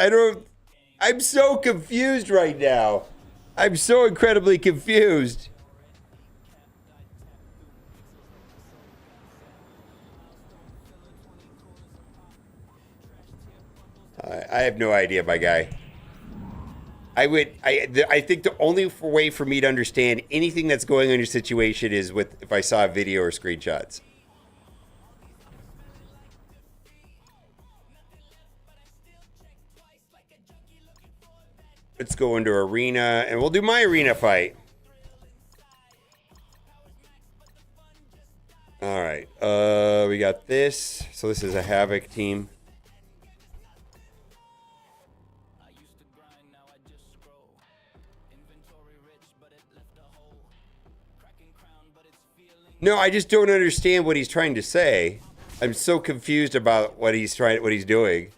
I'm so confused right now. I'm so incredibly confused. I have no idea, my guy. I think the only way for me to understand anything that's going on in your situation is if I saw a video or screenshots. Let's go into arena, and we'll do my arena fight. All right, we got this. So this is a Havoc team. No, I just don't understand what he's trying to say. I'm so confused about what he's doing.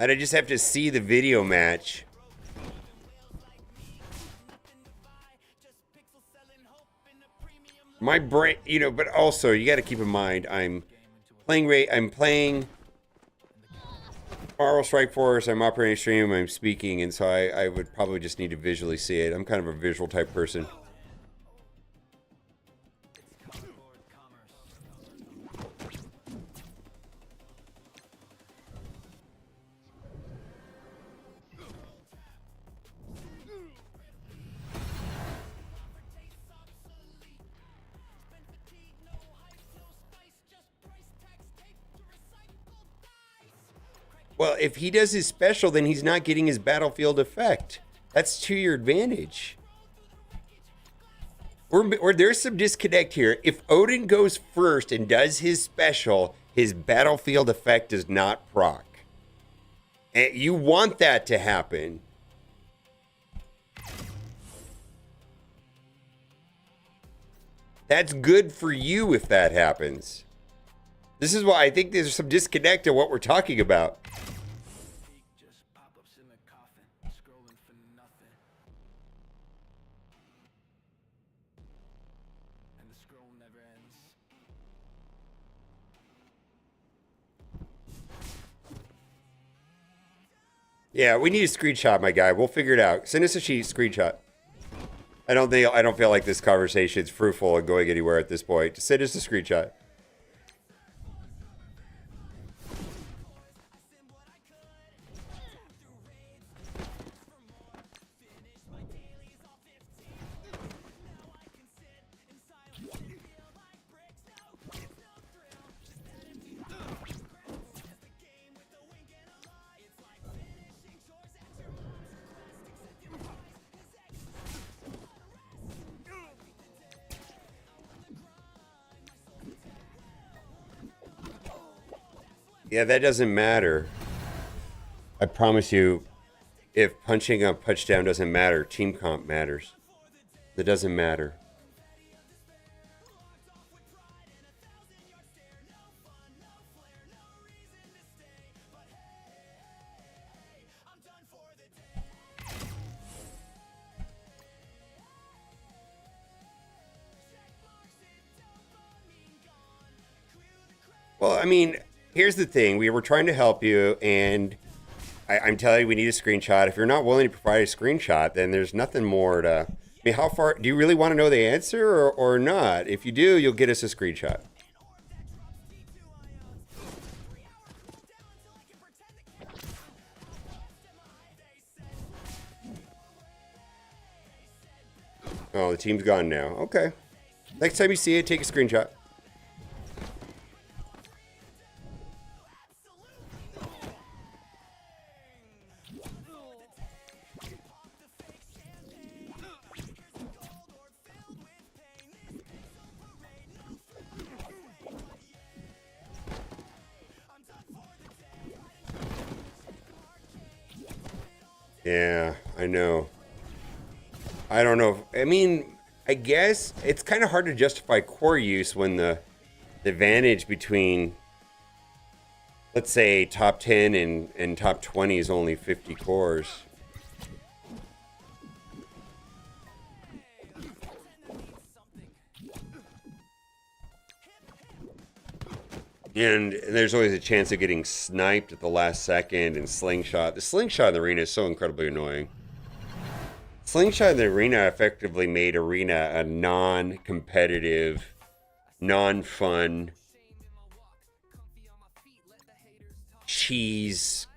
And I just have to see the video match. My brain, but also you got to keep in mind I'm playing Marvel Strike Force, I'm operating stream, I'm speaking, and so I would probably just need to visually see it. I'm kind of a visual type person. Well, if he does his special, then he's not getting his battlefield effect. That's to your advantage. Or there's some disconnect here. If Odin goes first and does his special, his battlefield effect does not proc. And you want that to happen. That's good for you if that happens. This is why I think there's some disconnect in what we're talking about. Yeah, we need a screenshot, my guy. We'll figure it out. Send us a screenshot. I don't feel like this conversation's fruitful and going anywhere at this point. Just send us a screenshot. Yeah, that doesn't matter. I promise you, if punching a touchdown doesn't matter, team comp matters. That doesn't matter. Well, I mean, here's the thing. We were trying to help you, and I'm telling you, we need a screenshot. If you're not willing to provide a screenshot, then there's nothing more to... I mean, how far... Do you really want to know the answer or not? If you do, you'll get us a screenshot. Oh, the team's gone now. Okay. Next time you see it, take a screenshot. Yeah, I know. I don't know. I mean, I guess it's kind of hard to justify core use when the advantage between, let's say, top 10 and top 20 is only 50 cores. And there's always a chance of getting sniped at the last second and slingshot. The slingshot in the arena is so incredibly annoying. Slingshot in the arena effectively made arena a non-competitive, non-fun, cheese,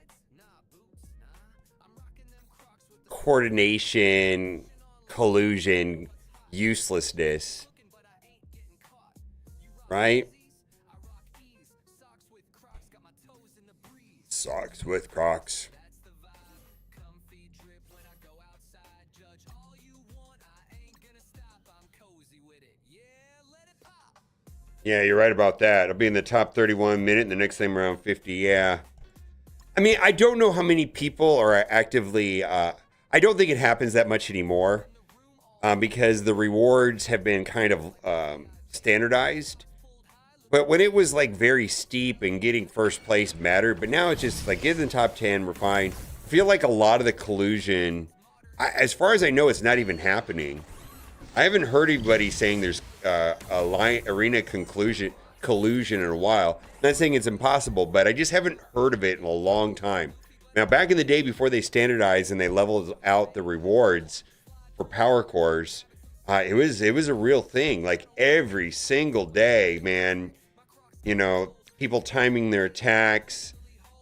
coordination, collusion, uselessness. Right? Socks with Crocs. Yeah, you're right about that. I'll be in the top 31 minute, and the next time around 50. Yeah. I mean, I don't know how many people are actively. I don't think it happens that much anymore because the rewards have been kind of standardized. But when it was like very steep and getting first place mattered, but now it's just like get in the top 10, we're fine. I feel like a lot of the collusion, as far as I know, it's not even happening. I haven't heard anybody saying there's arena collusion in a while. I'm not saying it's impossible, but I just haven't heard of it in a long time. Now, back in the day before they standardized and they leveled out the rewards for power cores, it was a real thing. Like every single day, man. You know, people timing their attacks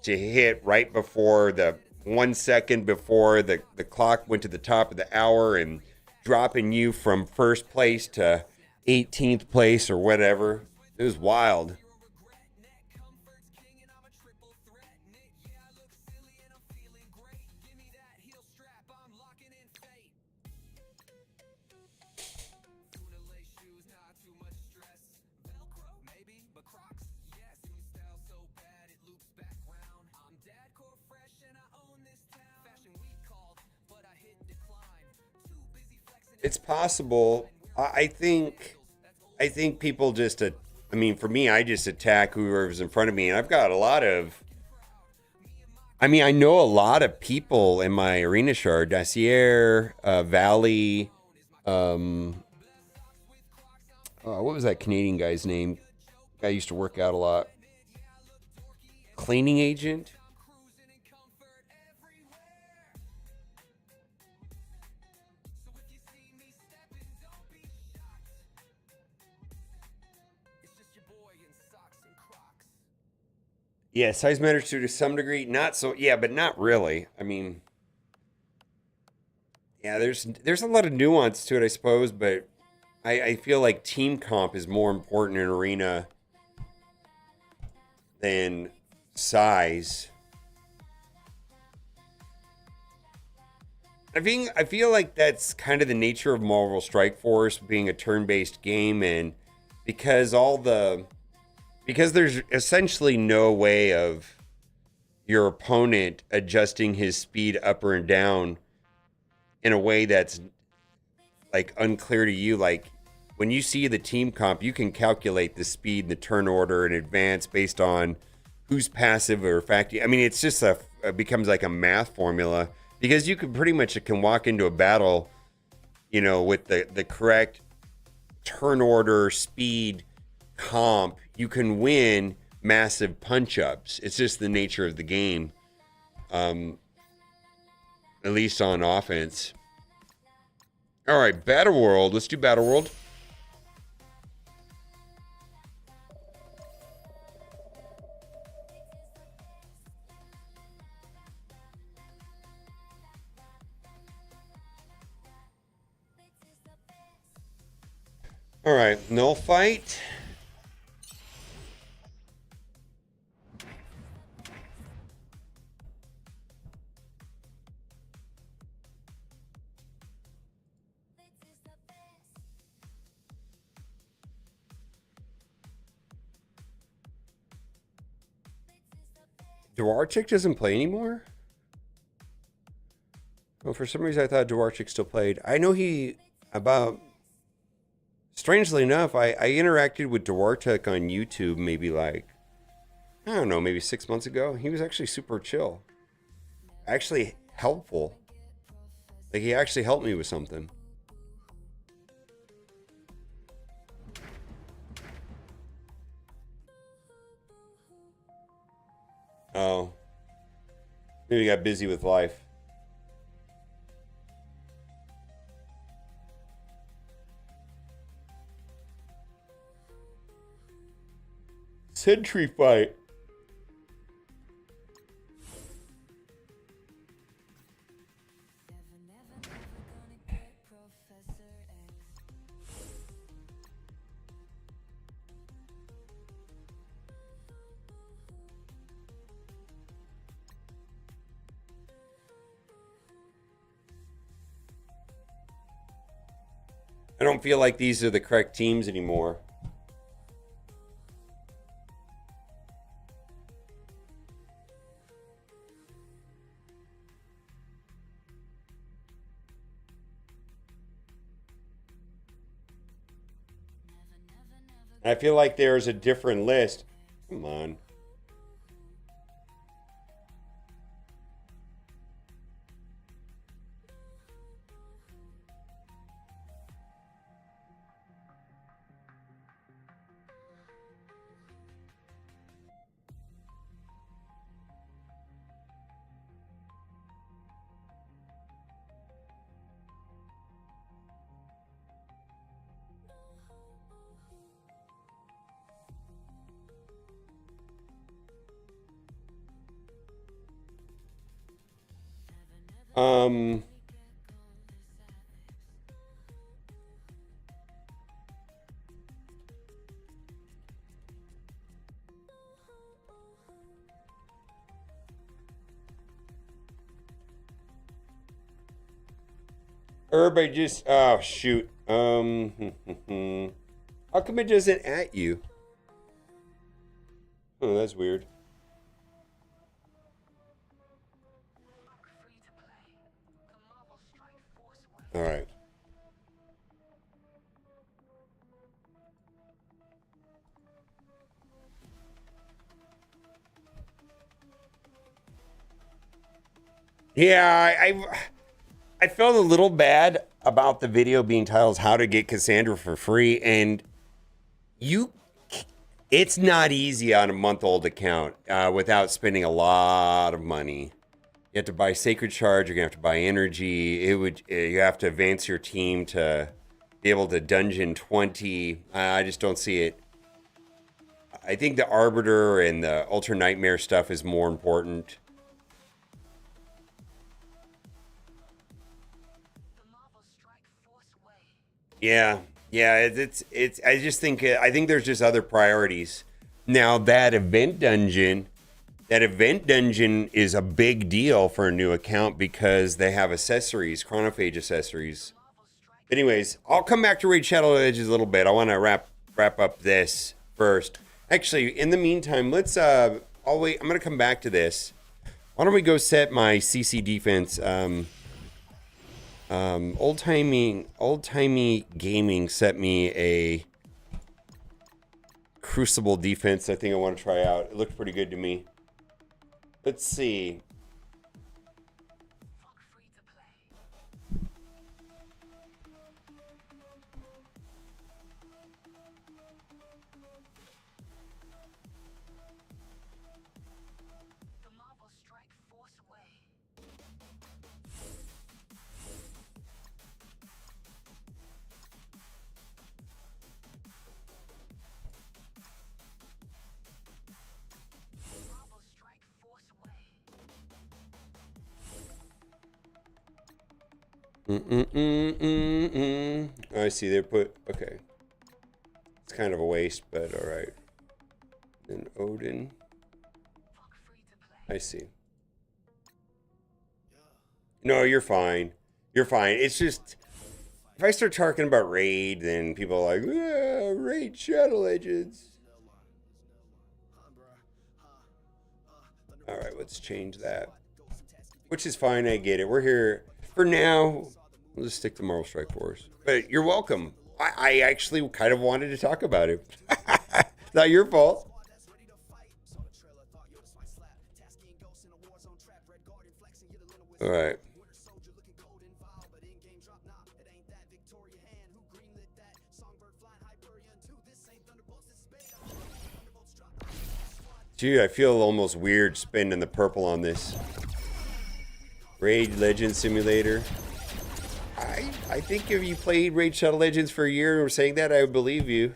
to hit right before the 1 second before the clock went to the top of the hour and dropping you from first place to 18th place or whatever. It was wild. It's possible. I think people just, I mean, for me, I just attack whoever's in front of me. And I've got a lot of, I mean, I know a lot of people in my arena shard. Dacier, Valley, what was that Canadian guy's name? Guy used to work out a lot. Cleaning agent. Yeah, size matters to some degree. Not so, yeah, but not really. I mean, yeah, there's a lot of nuance to it, I suppose, but I feel like team comp is more important in arena than size. I feel like that's kind of the nature of Marvel Strike Force being a turn-based game, and because there's essentially no way of your opponent adjusting his speed up or down in a way that's like unclear to you. Like when you see the team comp, you can calculate the speed and the turn order in advance based on who's passive or fact. I mean, it's just it becomes like a math formula because you can pretty much can walk into a battle, you know, with the correct turn order, speed, comp. You can win massive punch-ups. It's just the nature of the game, at least on offense. All right, Battle World. Let's do Battle World. All right, null fight. Dwarchik doesn't play anymore? Well, for some reason I thought Dwarchik still played. I know strangely enough, I interacted with Dwarchik on YouTube maybe like, I don't know, maybe 6 months ago. He was actually super chill. Actually helpful. Like he actually helped me with something. Oh. Maybe he got busy with life. Sentry fight. I don't feel like these are the correct teams anymore. I feel like there's a different list. Come on. Everybody just, oh shoot. How come it doesn't at you? Oh, that's weird. All right. Yeah, I felt a little bad about the video being titled "How to Get Cassandra for Free," and it's not easy on a month-old account without spending a lot of money. You have to buy Sacred Charge. You're gonna have to buy energy. You have to advance your team to be able to dungeon 20. I just don't see it. I think the Arbiter and the Ultra Nightmare stuff is more important. Yeah, it's. I just think I think there's just other priorities. Now that event dungeon is a big deal for a new account because they have accessories, Chronophage accessories. Anyways, I'll come back to Raid Shadow Edges a little bit. I want to wrap up this first. Actually, in the meantime, let's. I'll wait. I'm gonna come back to this. Why don't we go set my CC defense? Old timey gaming set me a Crucible defense. I think I want to try out. It looked pretty good to me. Let's see. I see they put, okay. It's kind of a waste, but all right. Then Odin. I see. No, you're fine. You're fine. It's just, if I start talking about Raid, then people are like, Raid Shadow Legends. All right, let's change that. Which is fine, I get it. We're here. For now, we'll just stick to Marvel Strike Force. But you're welcome. I actually kind of wanted to talk about it. Not your fault. All right. Dude, I feel almost weird spending the purple on this. Raid Legends Simulator. I think if you played Raid Shadow Legends for a year and were saying that, I would believe you.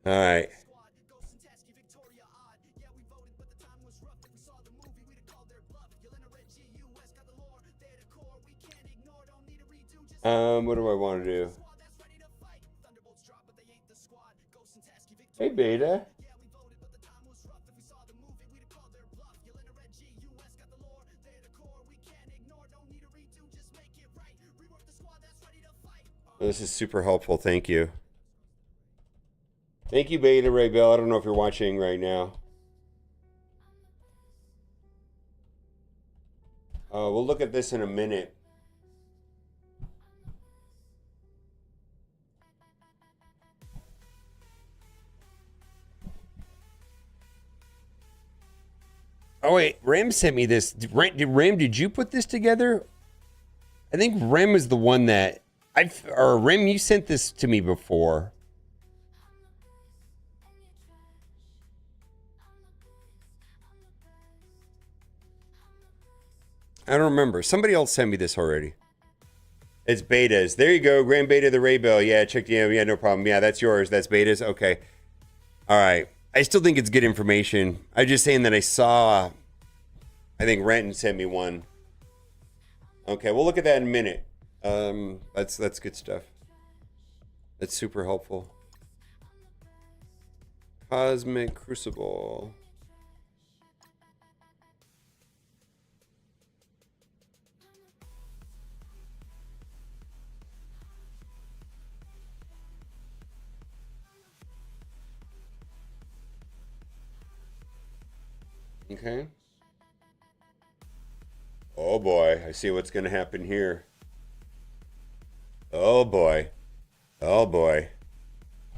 All right. What do I want to do? Hey, Beta. This is super helpful. Thank you. Thank you, Beta Ray Bell. I don't know if you're watching right now. We'll look at this in a minute. Oh wait, Rem sent me this. Rem, did you put this together? I think Rem is the one that Rem, you sent this to me before. I don't remember. Somebody else sent me this already. It's Betas. There you go. Grand Beta the Ray Bell. Yeah, check the yeah, no problem. Yeah, that's yours. That's Betas. Okay. All right. I still think it's good information. I'm just saying that I saw, I think Renton sent me one. Okay, we'll look at that in a minute. That's good stuff. That's super helpful. Cosmic Crucible. Okay. Oh boy, I see what's going to happen here. Oh boy. Oh boy.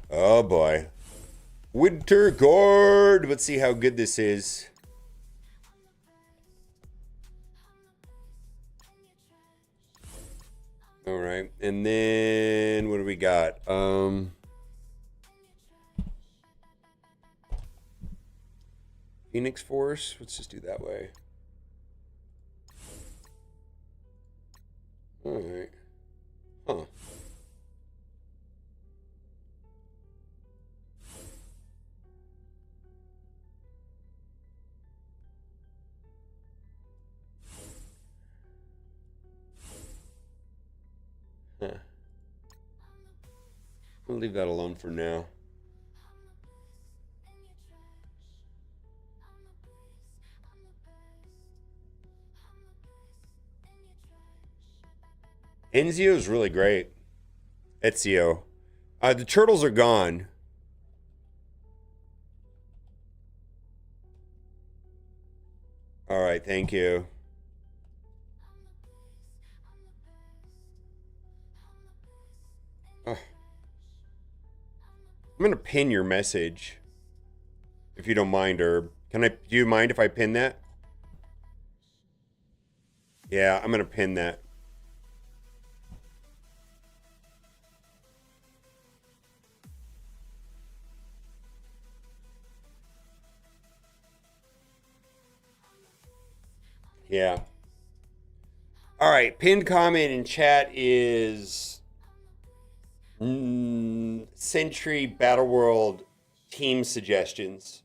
Oh boy. Winter Guard. Let's see how good this is. All right. And then what do we got? Phoenix Force. Let's just do that way. All right. Huh. Huh. I'll leave that alone for now. Enzio is really great. Ezio. The turtles are gone. All right, thank you. I'm gonna pin your message, if you don't mind, Herb. Do you mind if I pin that? Yeah, I'm gonna pin that. Yeah. All right. Pinned comment in chat is Century Battle World team suggestions.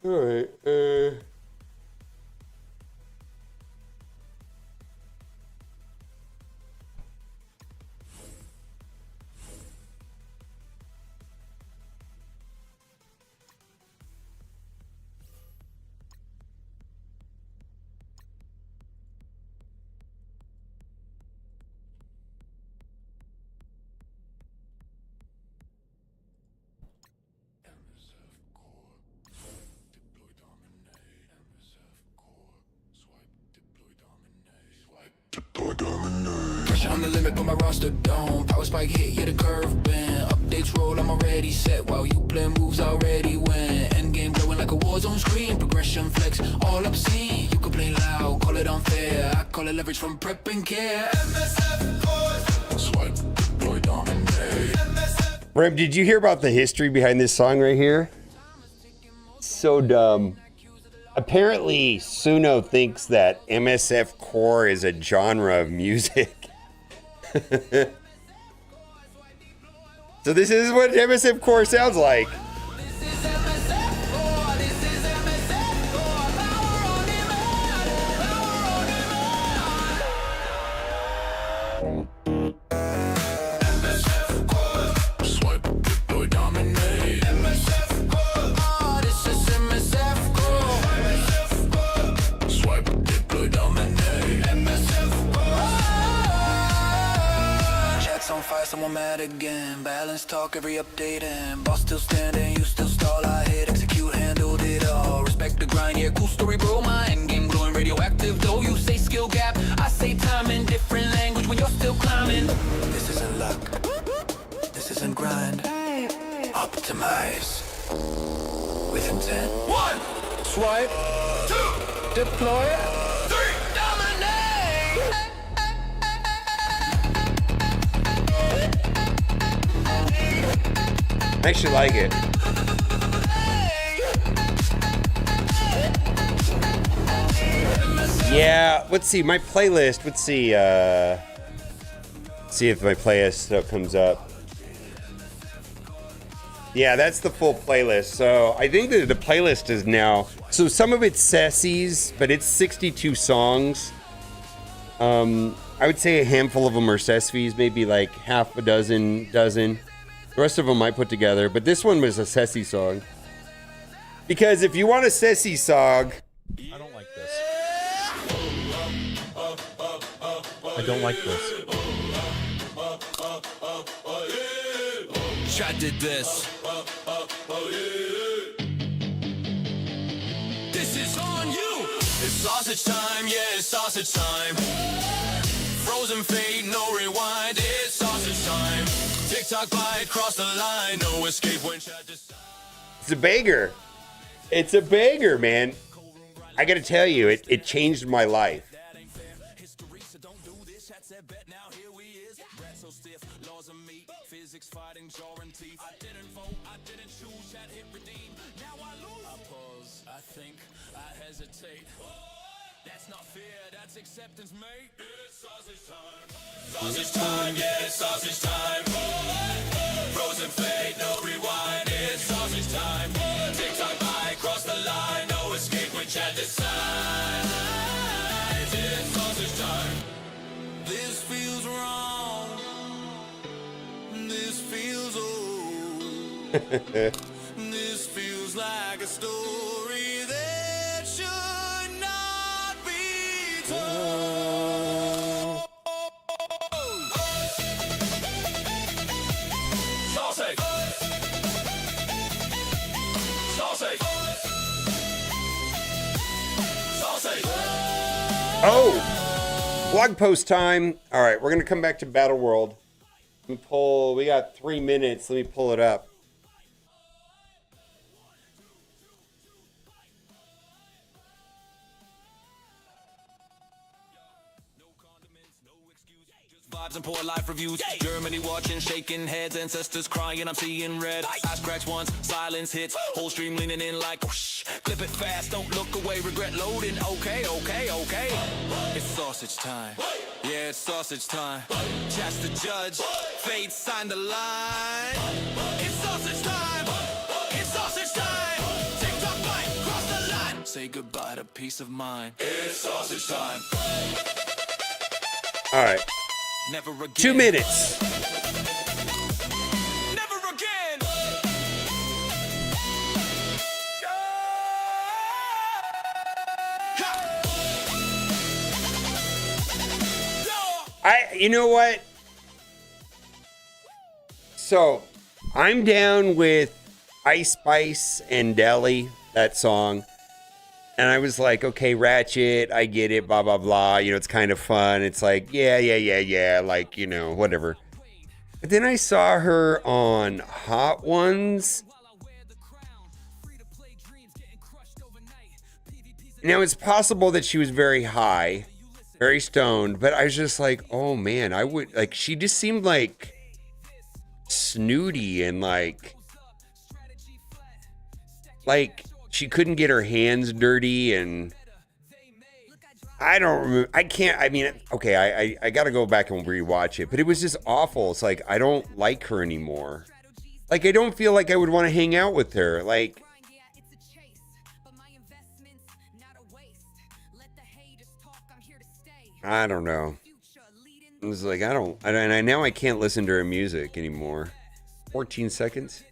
All right. on the limit, but my roster don't. Power spike hit, yeah, the curve bend. Updates roll, I'm already set. While you play moves, I already win. Endgame glowing like a war zone screen. Progression flex, all obscene. You can play loud, call it unfair. I call it leverage from prep and care. MSF course. Swipe, deploy, dominate. Rem, did you hear about the history behind this song right here? So dumb. Apparently, Suno thinks that MSF core is a genre of music. So this is what MSF core sounds like. Someone mad again. Balance talk every update and boss still standing, you still stall. I hit execute, handled it all. Respect the grind, yeah, cool story, bro. My end game glowing radioactive. Though you say skill gap, I say time in different language when you're still climbing. This isn't luck, this isn't grind. Optimize with intent. 1, swipe, 2, deploy, 3, dominate. I actually like it. Yeah, let's see my playlist. Let's see. See if my playlist still comes up. Yeah, that's the full playlist. So I think that the playlist is now. So some of it's Sessies, but it's 62 songs. I would say a handful of them are Sessies, maybe like half a dozen. The rest of them I put together, but this one was a Sessie song. Because if you want a Sessie song... I don't like this. I don't like this. Chat did this. This is on you. It's sausage time, yeah, it's sausage time. Frozen fade, no rewind, it's sausage time. TikTok bite, cross the line, no escape when chat decides. It's a banger. It's a banger, man. I gotta tell you, it changed my life. That's not fear, that's acceptance, mate. It's sausage time. Sausage time, yeah, it's sausage time. Frozen fade, no rewind. It's sausage time. TikTok by, cross the line, no escape when chat decides. It's sausage time. This feels wrong. This feels old. This feels like a story that should not be told. Sausage. Sausage. Sausage. Oh, blog post time. All right, we're gonna come back to Battle World. Let me pull. We got 3 minutes. Let me pull it up. Vibes and poor life reviews. Germany watching, shaking heads, ancestors crying, I'm seeing red. I scratch once, silence hits, whole stream leaning in like whoosh. Clip it fast, don't look away, regret loading. Okay. It's sausage time. Yeah, it's sausage time. Chat's the judge, fate signed the line. It's sausage time. It's sausage time. TikTok bite, cross the line. Say goodbye to peace of mind. It's sausage time. All right. Never again. 2 minutes. Never again. You know what? So, I'm down with Ice Spice and Deli, that song. And I was like, okay, Ratchet, I get it, blah, blah, blah. You know, it's kind of fun. It's like, yeah. Like, you know, whatever. But then I saw her on Hot Ones. Now, it's possible that she was very high, very stoned, but I was just like, oh man, I would, like, she just seemed like snooty and like she couldn't get her hands dirty, and I don't remember. I can't. I mean, okay, I got to go back and rewatch it, but it was just awful. It's like I don't like her anymore. Like I don't feel like I would want to hang out with her. Like I don't know. It was like now I can't listen to her music anymore. 14 seconds.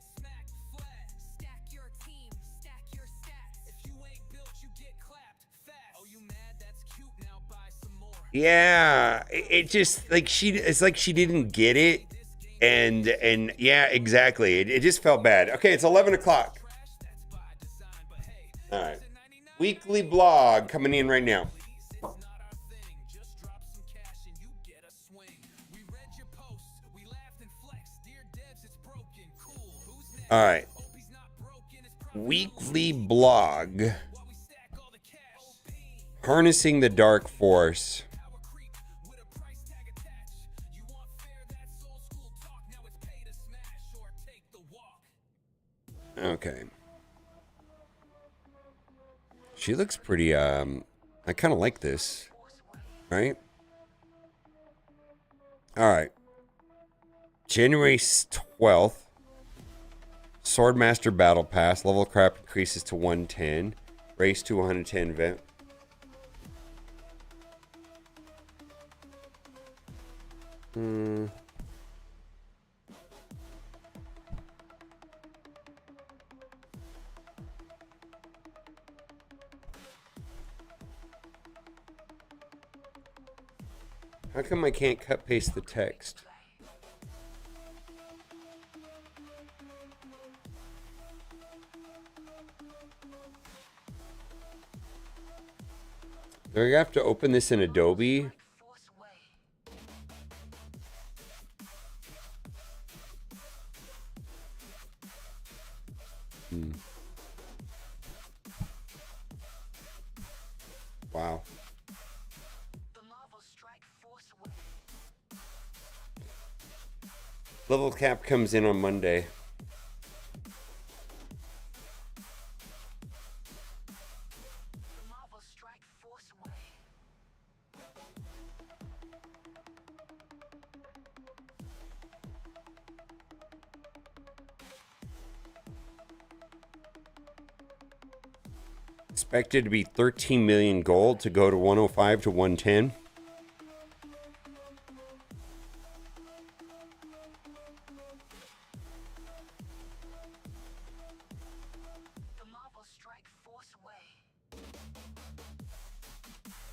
Yeah, it just like it's like she didn't get it, and yeah, exactly. It just felt bad. Okay, it's 11 o'clock. All right, weekly blog coming in right now. All right, weekly blog. Harnessing the Dark Force. Okay. She looks pretty, I kind of like this. Right? Alright. January 12th. Swordmaster Battle Pass. Level of crap increases to 110. Race to 110 event. How come I can't cut paste the text? Do I have to open this in Adobe? Wow. Level cap comes in on Monday. Expected to be 13 million gold to go to 105 to 110.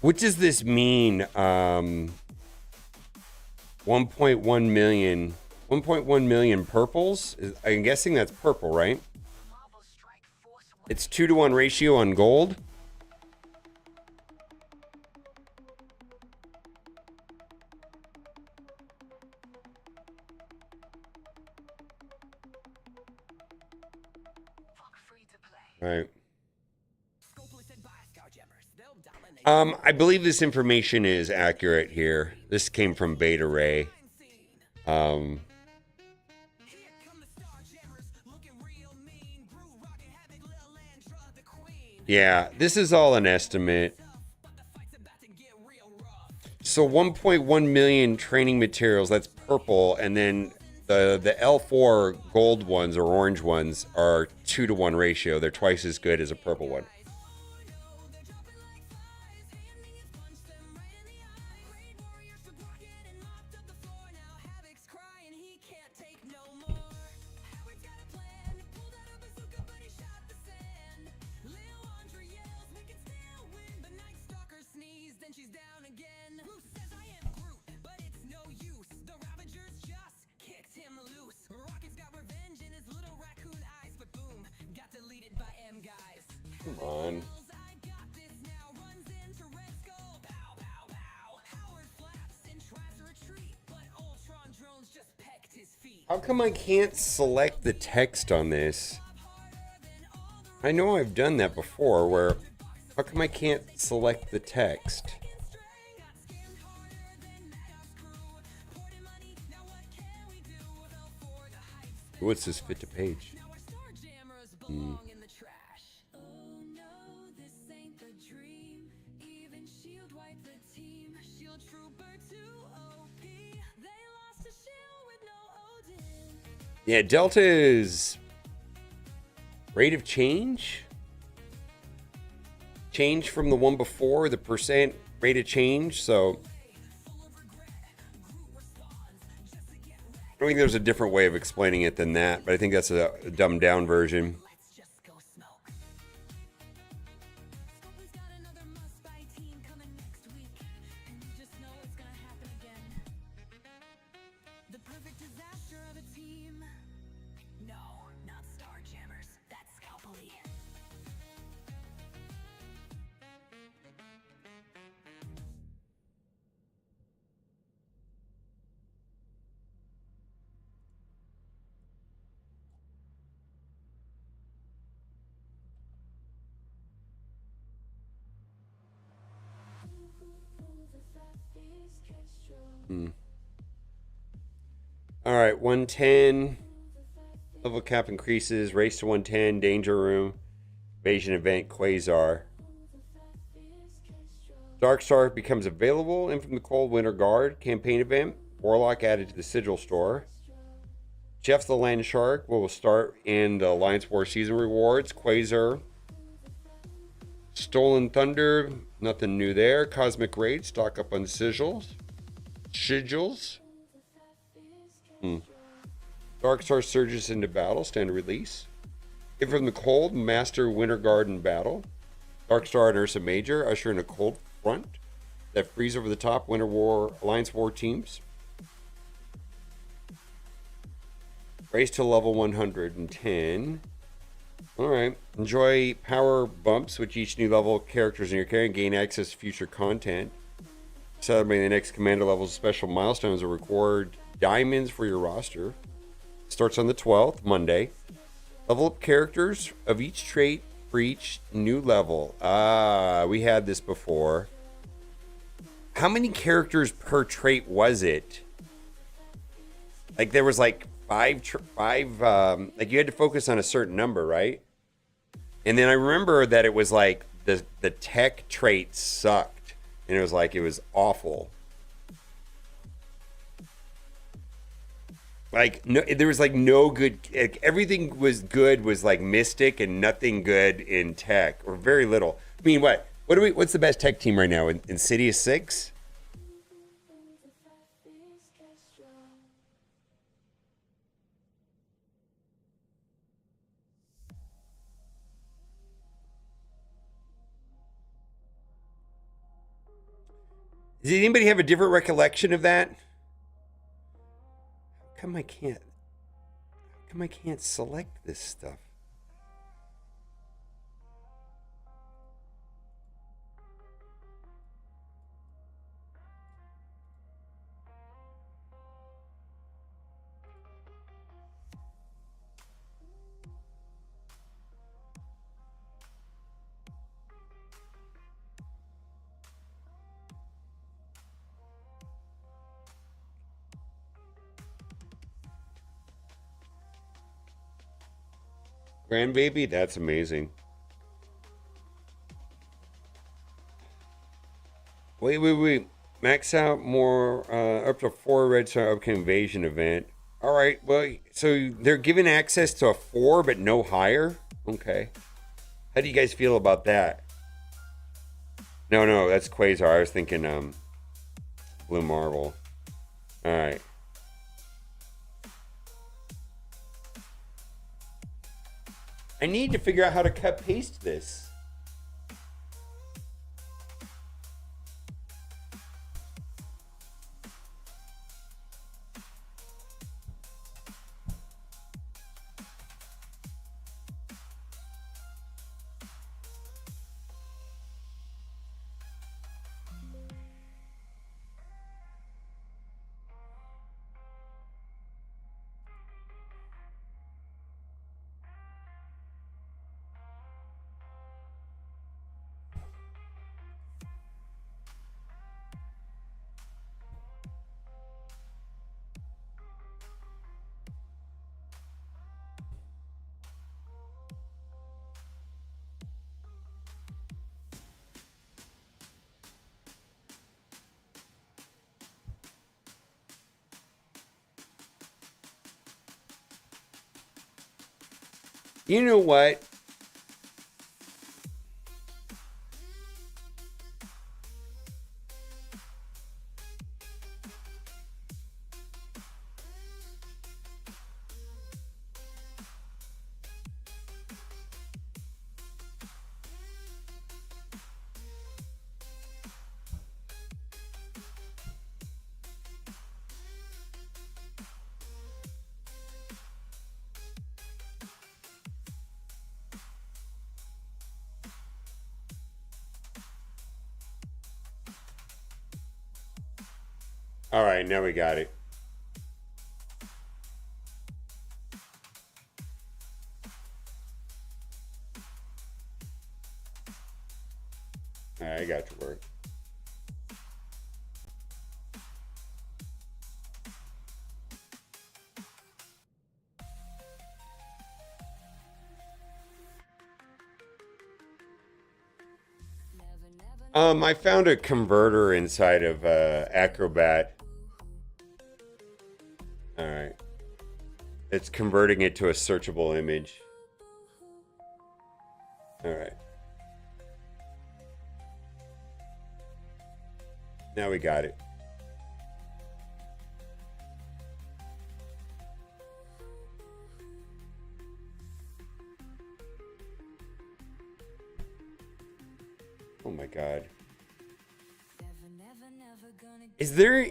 What does this mean? 1.1 million. 1.1 million purples? I'm guessing that's purple, right? It's 2-to-1 ratio on gold. All right. I believe this information is accurate here. This came from Beta Ray. Yeah, this is all an estimate. So 1.1 million training materials, that's purple, and then the L4 gold ones or orange ones are 2-to-1 ratio. They're twice as good as a purple one. Come on. How come I can't select the text on this? I know I've done that before, where... How come I can't select the text? What's this fit to page? Yeah, Delta is rate of change. Change from the one before, the percent rate of change. So I think there's a different way of explaining it than that, but I think that's a dumbed down version. All right, 110. Level cap increases. Race to 110. Danger room. Invasion event. Quasar. Darkstar becomes available. In from the Cold Winter Guard. Campaign event. Warlock added to the Sigil store. Jeff the Land Shark will start in the Alliance War season rewards. Quasar. Stolen Thunder. Nothing new there. Cosmic Raid. Stock up on sigils. Darkstar surges into battle. Standard release. In from the Cold. Master Winter Garden battle. Darkstar and Ursa Major usher in a cold front that frees over the top Winter War Alliance War teams. Race to level 110. Alright. Enjoy power bumps with each new level characters in your carry and gain access to future content. Celebrating the next commander level's special milestones will record diamonds for your roster. Starts on the 12th, Monday. Level up characters of each trait for each new level. We had this before. How many characters per trait was it? Like there was like five, like you had to focus on a certain number, right? And then I remember that it was like the tech trait sucked. And it was like, it was awful. Like, no, there was like no good, like, everything was good was like Mystic and nothing good in tech, or very little. I mean, what's the best tech team right now? Insidious 6? Does anybody have a different recollection of that? How come I can't select this stuff? Grandbaby, that's amazing. Wait. Max out more, up to 4 red star upcoming invasion event. All right, well, so they're giving access to a 4, but no higher? Okay. How do you guys feel about that? No, that's Quasar. I was thinking, Blue Marvel. All right. I need to figure out how to cut paste this. You know what? All right, now we got it. All right, I got your work. I found a converter inside of Acrobat. All right. It's converting it to a searchable image. All right. Now we got it. Oh my God. Is there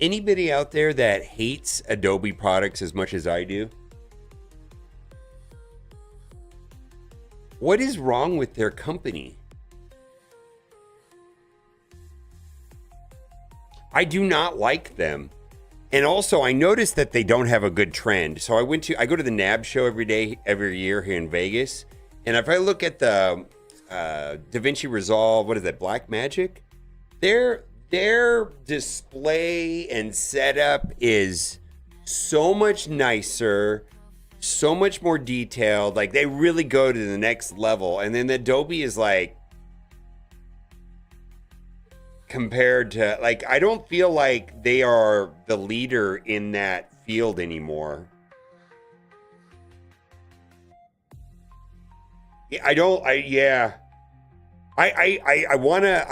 anybody out there that hates Adobe products as much as I do? What is wrong with their company? I do not like them. And also, I noticed that they don't have a good trend. So I go to the NAB show every year here in Vegas. And if I look at the DaVinci Resolve, what is that, Blackmagic? Their display and setup is so much nicer, so much more detailed. Like, they really go to the next level. And then Adobe is like, compared to, like, I don't feel like they are the leader in that field anymore. I want to,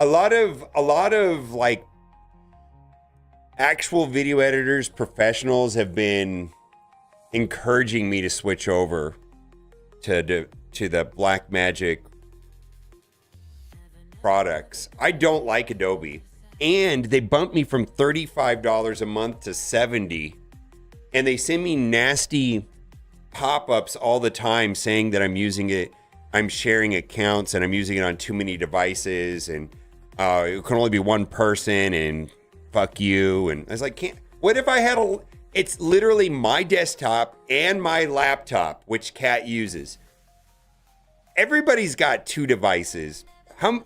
a lot of like actual video editors, professionals have been encouraging me to switch over to the Blackmagic products. I don't like Adobe, and they bumped me from $35 a month to $70, and they send me nasty pop-ups all the time saying that I'm using it, I'm sharing accounts, and I'm using it on too many devices, and it can only be one person, and fuck you. And I was like, what if I had it's literally my desktop and my laptop, which Kat uses. Everybody's got two devices. I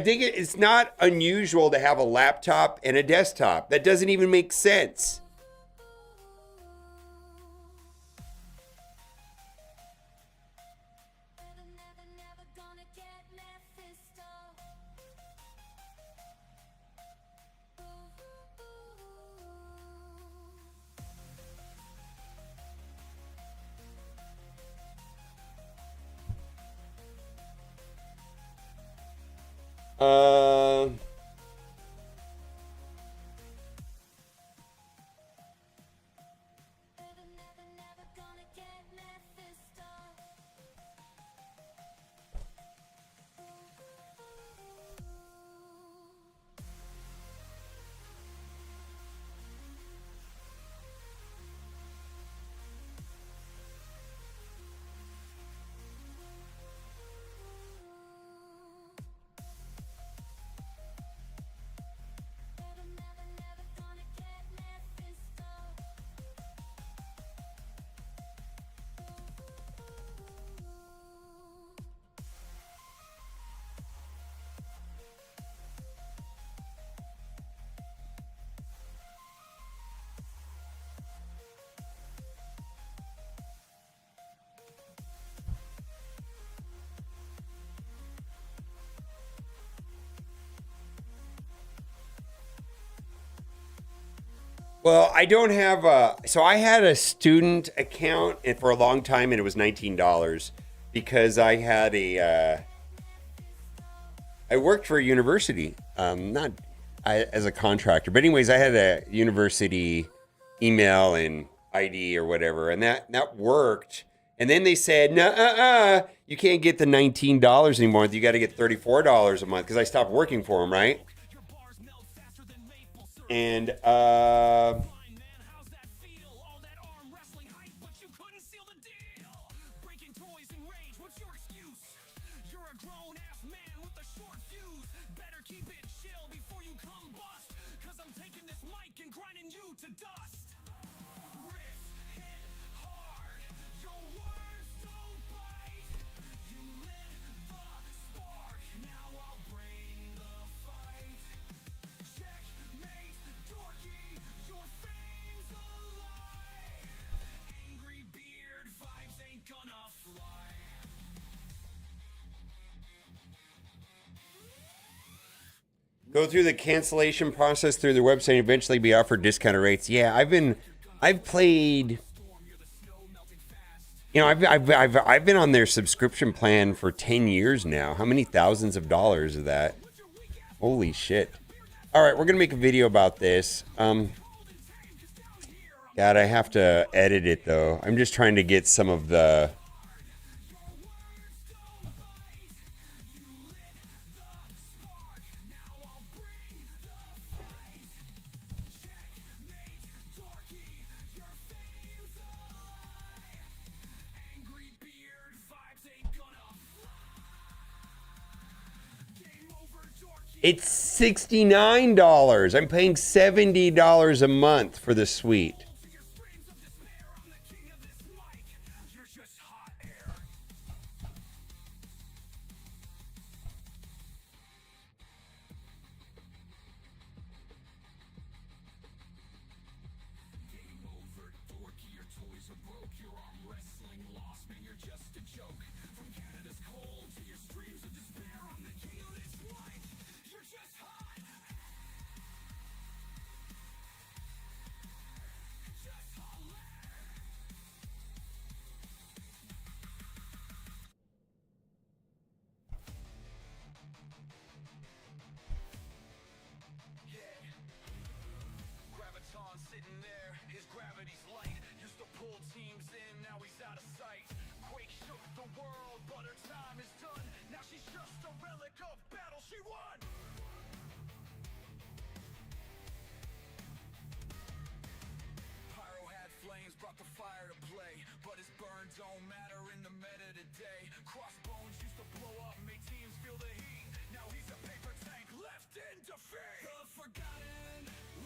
think it's not unusual to have a laptop and a desktop. That doesn't even make sense. Well, I don't have so I had a student account and for a long time, and it was $19 because I had I worked for a university, not as a contractor, but anyways, I had a university email and ID or whatever, and that worked. And then they said, no, you can't get the $19 anymore. You got to get $34 a month because I stopped working for them, right? And go through the cancellation process through their website and eventually be offered discounted rates. Yeah, I've played, you know, I've been on their subscription plan for 10 years now. How many thousands of dollars is that? Holy shit. All right, we're going to make a video about this. God, I have to edit it though. I'm just trying to get some of the It's $69. I'm paying $70 a month for the suite.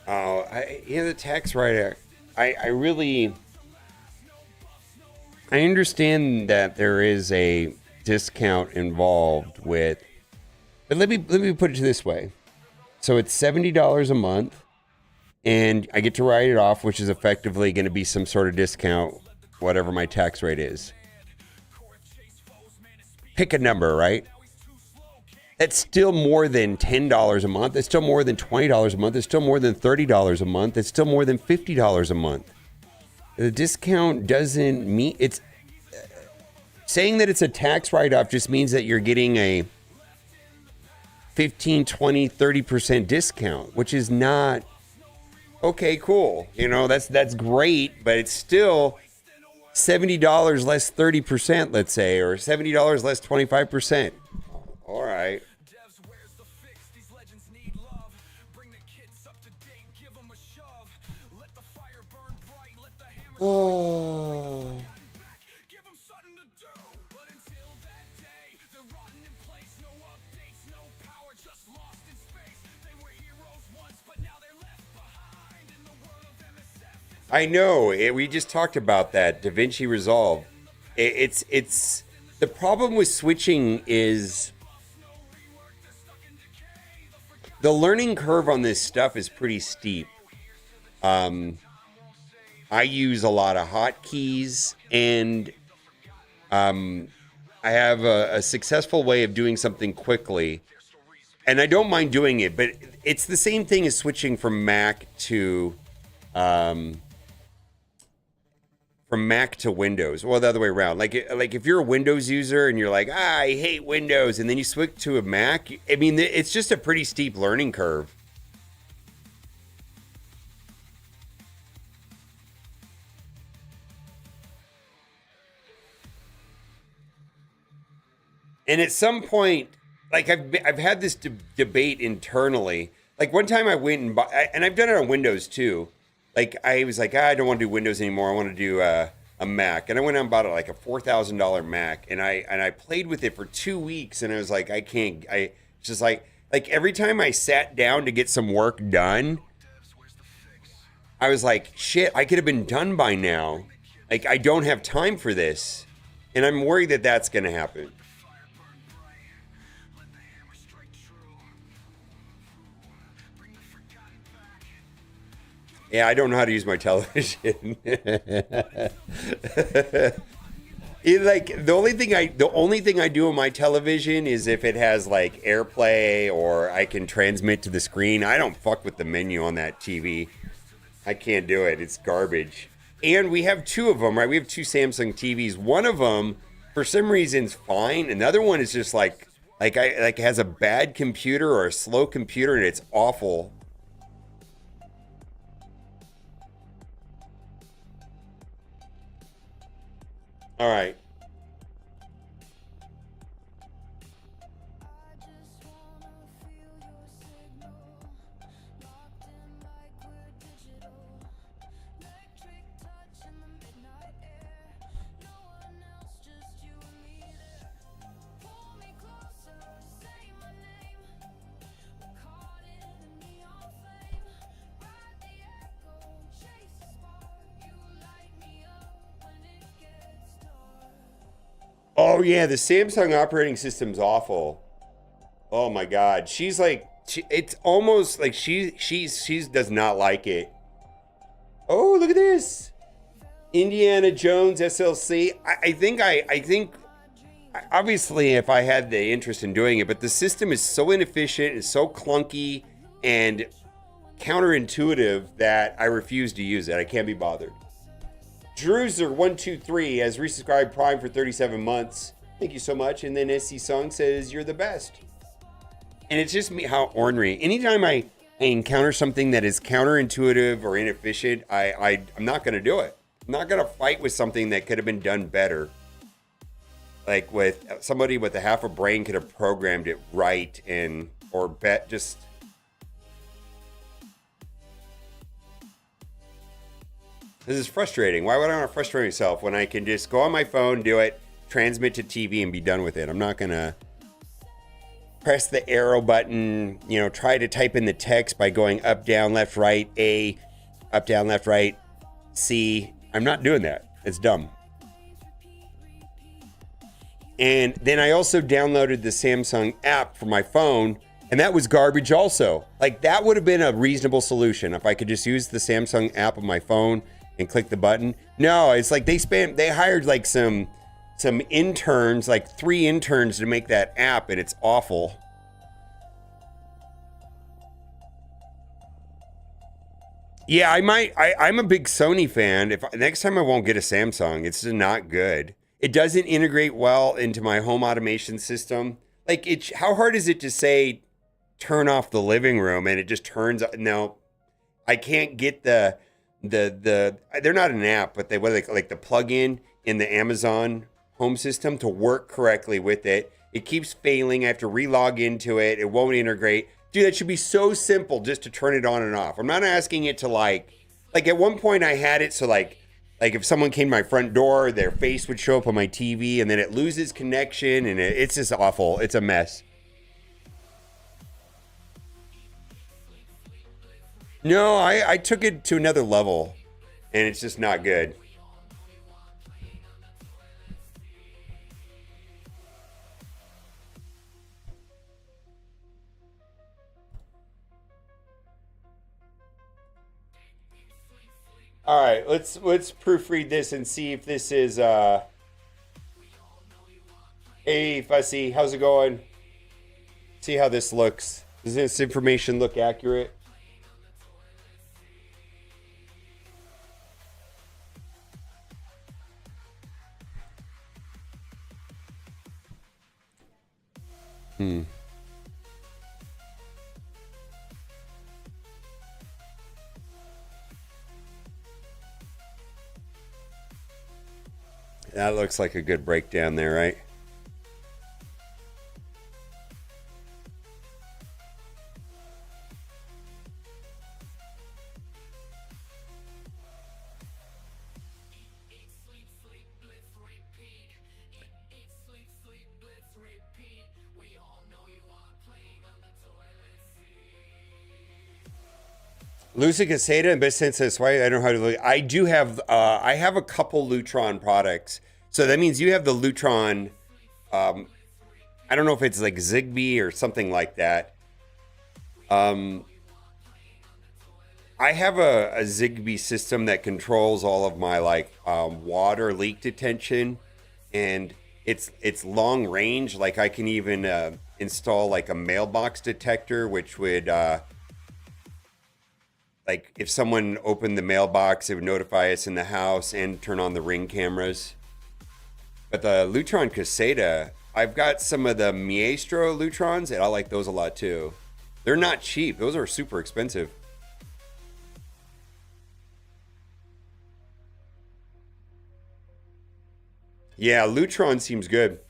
Oh, the tax writer. I understand that there is a discount involved with, but let me put it this way. So it's $70 a month, and I get to write it off, which is effectively going to be some sort of discount, whatever my tax rate is. Pick a number, right? That's still more than $10 a month. It's still more than $20 a month. It's still more than $30 a month. It's still more than $50 a month. The discount doesn't mean it's saying that it's a tax write-off just means that you're getting a 15, 20, 30% discount, which is not okay, cool. You know, that's great, but it's still $70 less 30%, let's say, or $70 less 25%. All right. Oh. I know. We just talked about that. DaVinci Resolve. It's the problem with switching is the learning curve on this stuff is pretty steep. I use a lot of hotkeys, and I have a successful way of doing something quickly, and I don't mind doing it, but it's the same thing as switching from Mac to from Mac to Windows. Well, the other way around. Like if you're a Windows user and you're like, I hate Windows, and then you switch to a Mac, I mean, it's just a pretty steep learning curve. And at some point, like I've had this debate internally. Like one time I went and and I've done it on Windows too. Like I was like, I don't want to do Windows anymore. I want to do a Mac. And I went out and bought like a $4,000 Mac, and I played with it for 2 weeks, and I was like, I can't. I just like every time I sat down to get some work done, I was like, shit, I could have been done by now. Like I don't have time for this, and I'm worried that that's going to happen. Yeah, I don't know how to use my television. The only thing I do on my television is if it has like AirPlay or I can transmit to the screen. I don't fuck with the menu on that TV. I can't do it. It's garbage. And we have two of them, right? We have two Samsung TVs. One of them, for some reason, is fine. Another one is just like has a bad computer or a slow computer, and it's awful. All right. Oh yeah, the Samsung operating system's awful. Oh my god, she's like, it's almost like she does not like it. Oh, look at this, Indiana Jones SLC. I think obviously if I had the interest in doing it, but the system is so inefficient and so clunky and counterintuitive that I refuse to use it. I can't be bothered. Druzer123 has resubscribed Prime for 37 months. Thank you so much. And then SC Song says, you're the best. And it's just me, how ornery. Anytime I encounter something that is counterintuitive or inefficient, I'm not going to do it. I'm not going to fight with something that could have been done better. Like with somebody with a half a brain could have programmed it right just... This is frustrating. Why would I want to frustrate myself when I can just go on my phone, do it, transmit to TV, and be done with it? I'm not going to press the arrow button, try to type in the text by going up, down, left, right, A, up, down, left, right, C. I'm not doing that. It's dumb. And then I also downloaded the Samsung app for my phone, and that was garbage also. Like, that would have been a reasonable solution if I could just use the Samsung app on my phone and click the button. No, it's like they hired like some interns, like 3 interns to make that app, and it's awful. Yeah, I'm a big Sony fan. Next time I won't get a Samsung. It's just not good. It doesn't integrate well into my home automation system. Like, how hard is it to say turn off the living room and it just turns? No, I can't get the they're not an app, but they like the plug-in in the Amazon home system to work correctly with it. It keeps failing. I have to re-log into it. It won't integrate. Dude, that should be so simple just to turn it on and off. I'm not asking it to like at one point I had it so like if someone came to my front door, their face would show up on my TV, and then it loses connection, and it's just awful. It's a mess. No, I took it to another level, and it's just not good. All right, let's proofread this and see if this is hey Fussy, how's it going? See how this looks. Does this information look accurate? That looks like a good breakdown there, right? Lucid Caseta and Bit says, why I don't know how to look. I do have I have a couple Lutron products. So that means you have the Lutron. I don't know if it's like Zigbee or something like that. I have a Zigbee system that controls all of my like water leak detection, and it's long range. Like I can even install like a mailbox detector, which would like if someone opened the mailbox, it would notify us in the house and turn on the Ring cameras. But the Lutron Caseta, I've got some of the Maestro Lutrons, and I like those a lot too. They're not cheap. Those are super expensive. Yeah, Lutron seems good.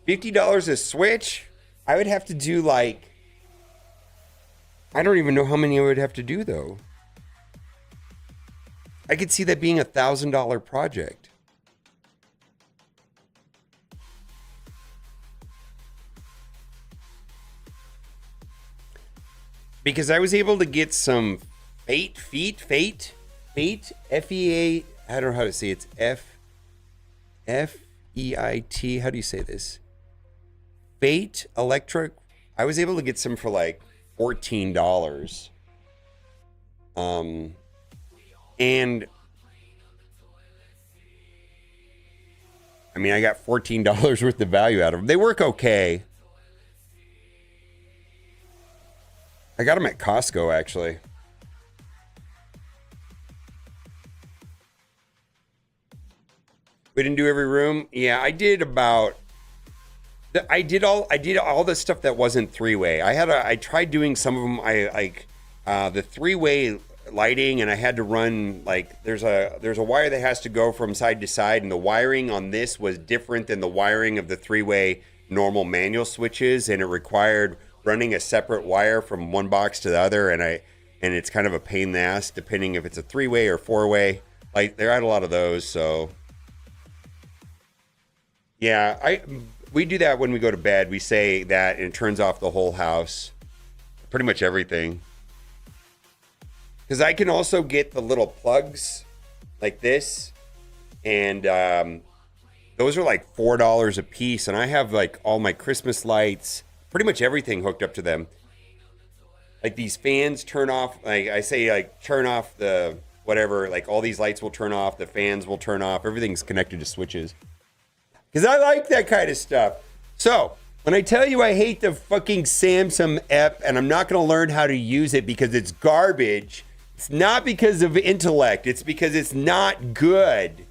$50 a Switch? I would have to do like, I don't even know how many I would have to do though. I could see that being $1,000 project. Because I was able to get some Fate, F-E-A, I don't know how to say it. It's F-E-I-T, how do you say this? Fate Electric, I was able to get some for like $14. And I mean, I got $14 worth of value out of them. They work okay. I got them at Costco, actually. We didn't do every room. Yeah, I did about. I did all the stuff that wasn't three-way. I tried doing some of them. I like the three-way lighting, and I had to run like there's a wire that has to go from side to side, and the wiring on this was different than the wiring of the three-way normal manual switches, and it required running a separate wire from one box to the other, and it's kind of a pain in the ass depending if it's a three-way or four-way. Like there had a lot of those, so yeah, we do that when we go to bed. We say that, and it turns off the whole house, pretty much everything. Because I can also get the little plugs like this, and those are like $4 a piece, and I have like all my Christmas lights, pretty much everything hooked up to them. Like these fans turn off, like I say, like turn off the whatever, like all these lights will turn off, the fans will turn off, everything's connected to switches. Because I like that kind of stuff. So, when I tell you I hate the fucking Samsung app and I'm not going to learn how to use it because it's garbage, it's not because of intellect. It's because it's not good.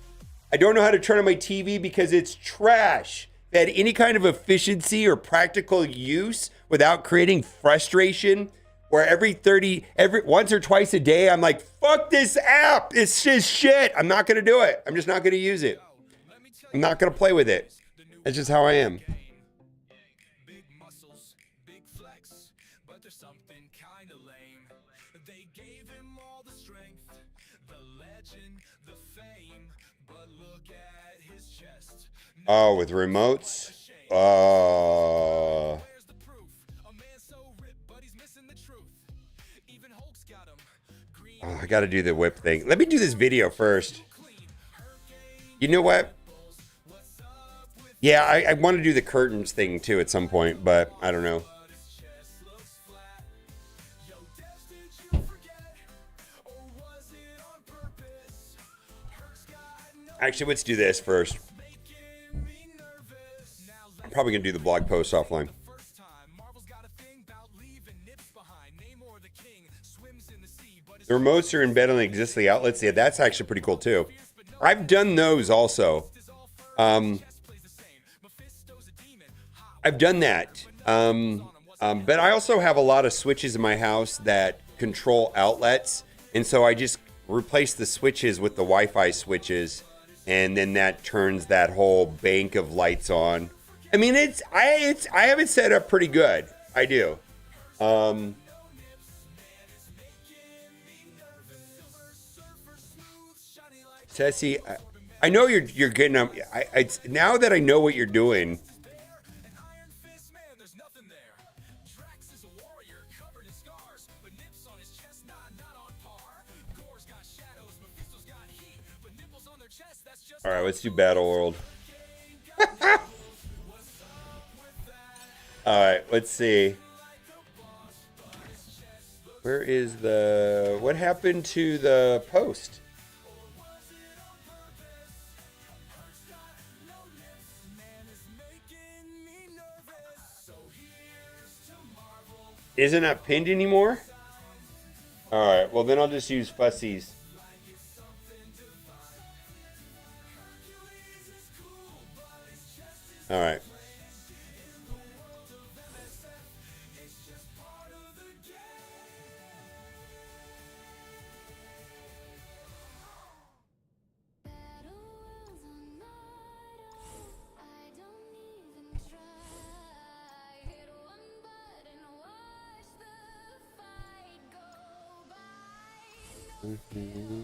I don't know how to turn on my TV because it's trash. If it had any kind of efficiency or practical use without creating frustration, where once or twice a day, I'm like, fuck this app. It's just shit. I'm not going to do it. I'm just not going to use it. I'm not going to play with it. That's just how I am. Oh, with remotes? Oh, I got to do the whip thing. Let me do this video first. You know what? Yeah, I want to do the curtains thing too at some point, but I don't know. Actually, let's do this first. I'm probably going to do the blog post offline. The remotes are embedded on the existing outlets. Yeah, that's actually pretty cool too. I've done those also. I've done that. But I also have a lot of switches in my house that control outlets. And so I just replace the switches with the Wi-Fi switches. And then that turns that whole bank of lights on. I mean, I have it set up pretty good. I do. Tessie, I know you're getting up. Now that I know what you're doing. All right, let's do Battle World. All right, let's see. Where is what happened to the post? Isn't that pinned anymore? All right, well then I'll just use Fussies. All right. Mm-hmm.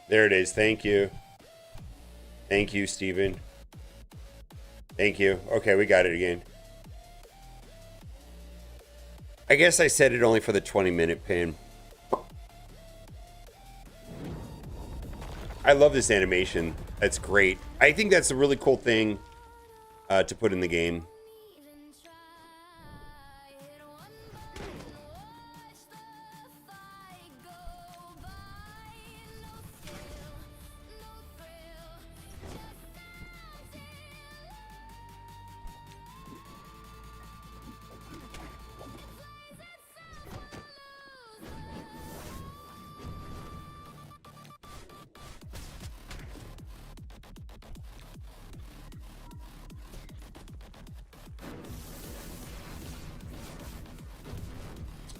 There it is. Thank you. Thank you, Steven. Thank you. Okay, we got it again. I guess I set it only for the 20-minute pin. I love this animation. That's great. I think that's a really cool thing to put in the game.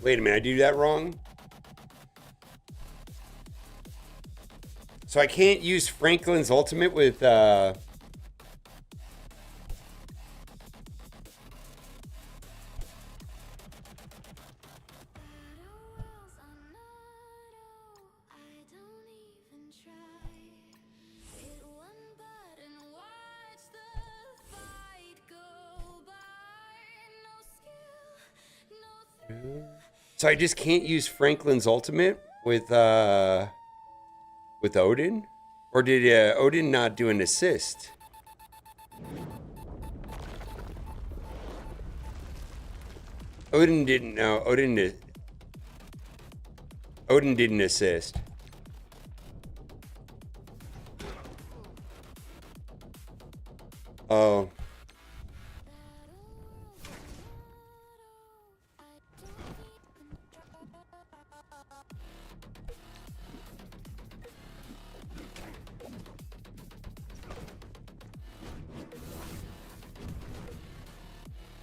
Wait a minute, I do that wrong? So I can't use Franklin's ultimate with So I just can't use Franklin's ultimate with Odin? Or did Odin not do an assist? Odin didn't. No, Odin didn't assist. Oh.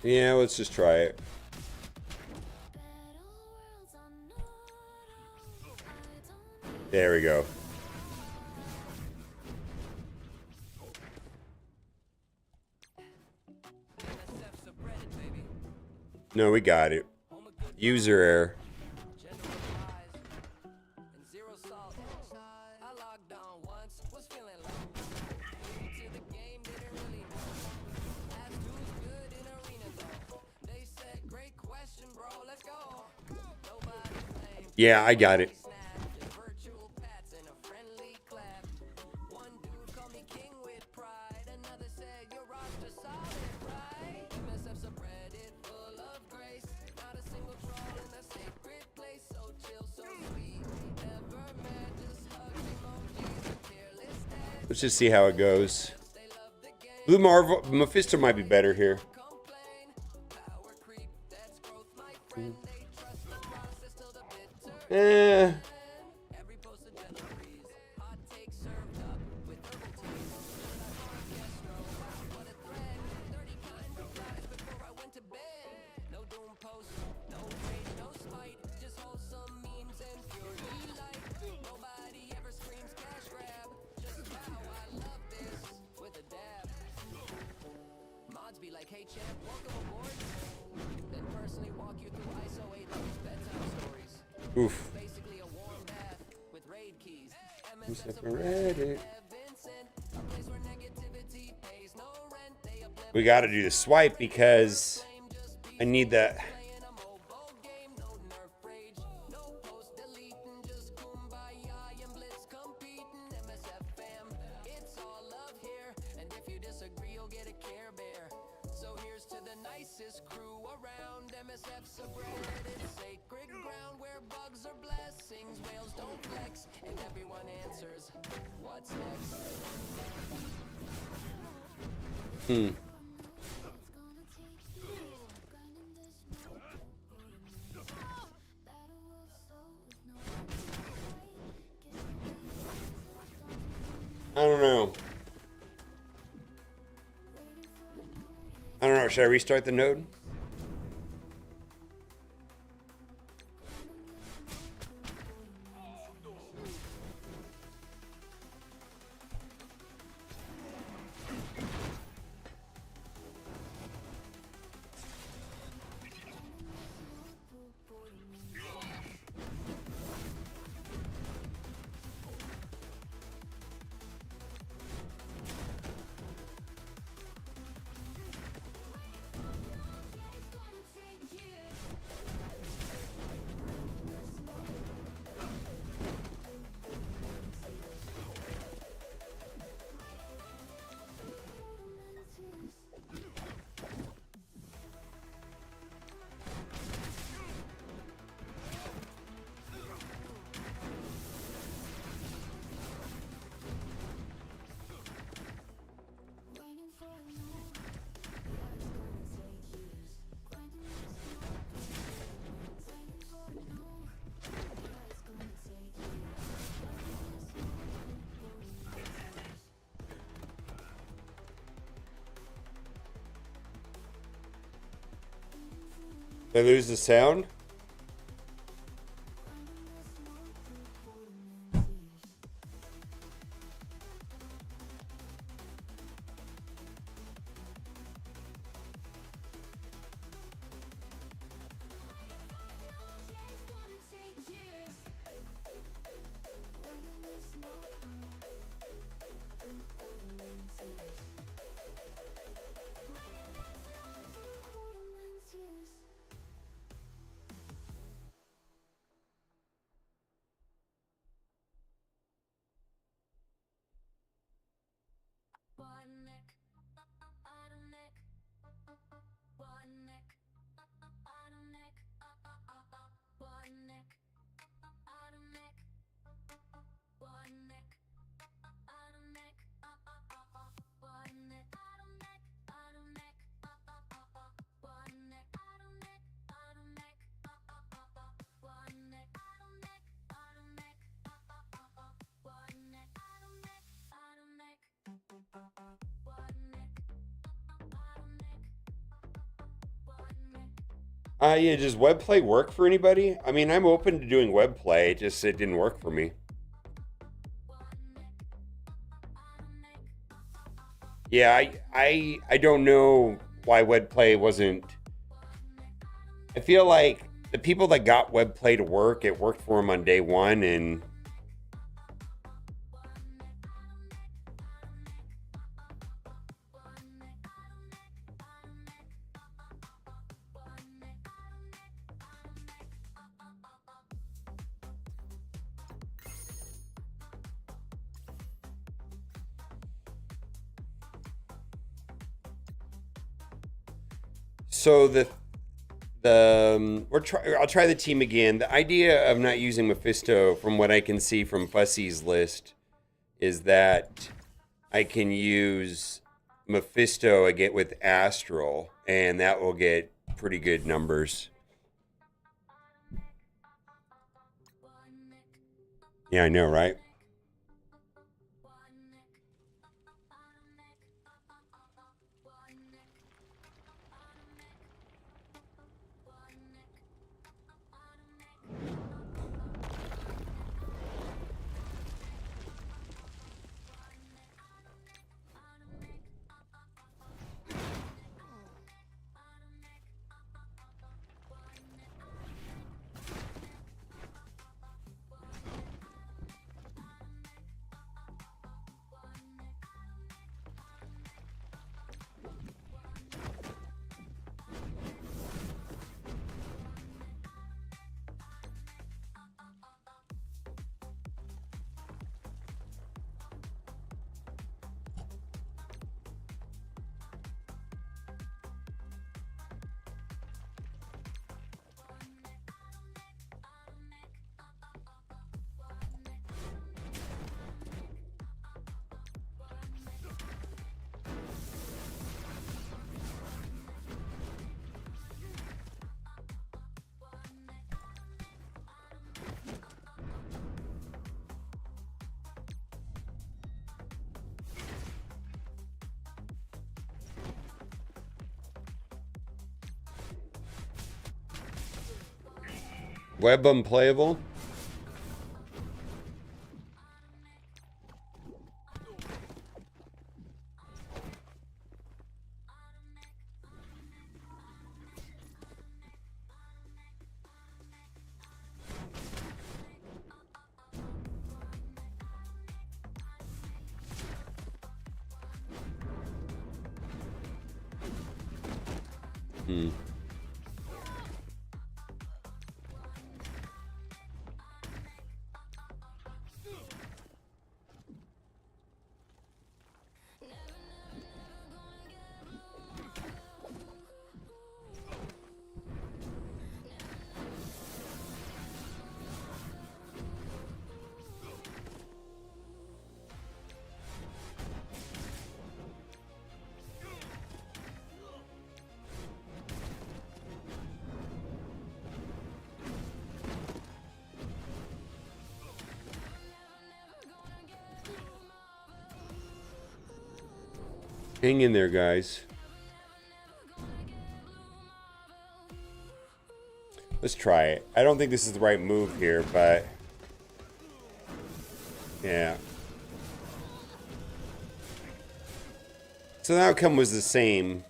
Yeah, let's just try it. There we go. No, we got it. User error. Yeah, I got it. Let's just see how it goes. Blue Marvel Mephisto might be better here. Eh. Oof. We got to do the swipe because I need that. I don't know. Should I restart the node? Did I lose the sound? Yeah, does web play work for anybody? I mean, I'm open to doing web play, just it didn't work for me. Yeah, I don't know why web play wasn't. I feel like the people that got web play to work, it worked for them on day one, and so I'll try the team again. The idea of not using Mephisto, from what I can see from Fussy's list, is that I can use Mephisto again with Astral, and that will get pretty good numbers. Yeah, I know, right? Web unplayable. Hang in there, guys. Let's try it. I don't think this is the right move here, but yeah. So the outcome was the same.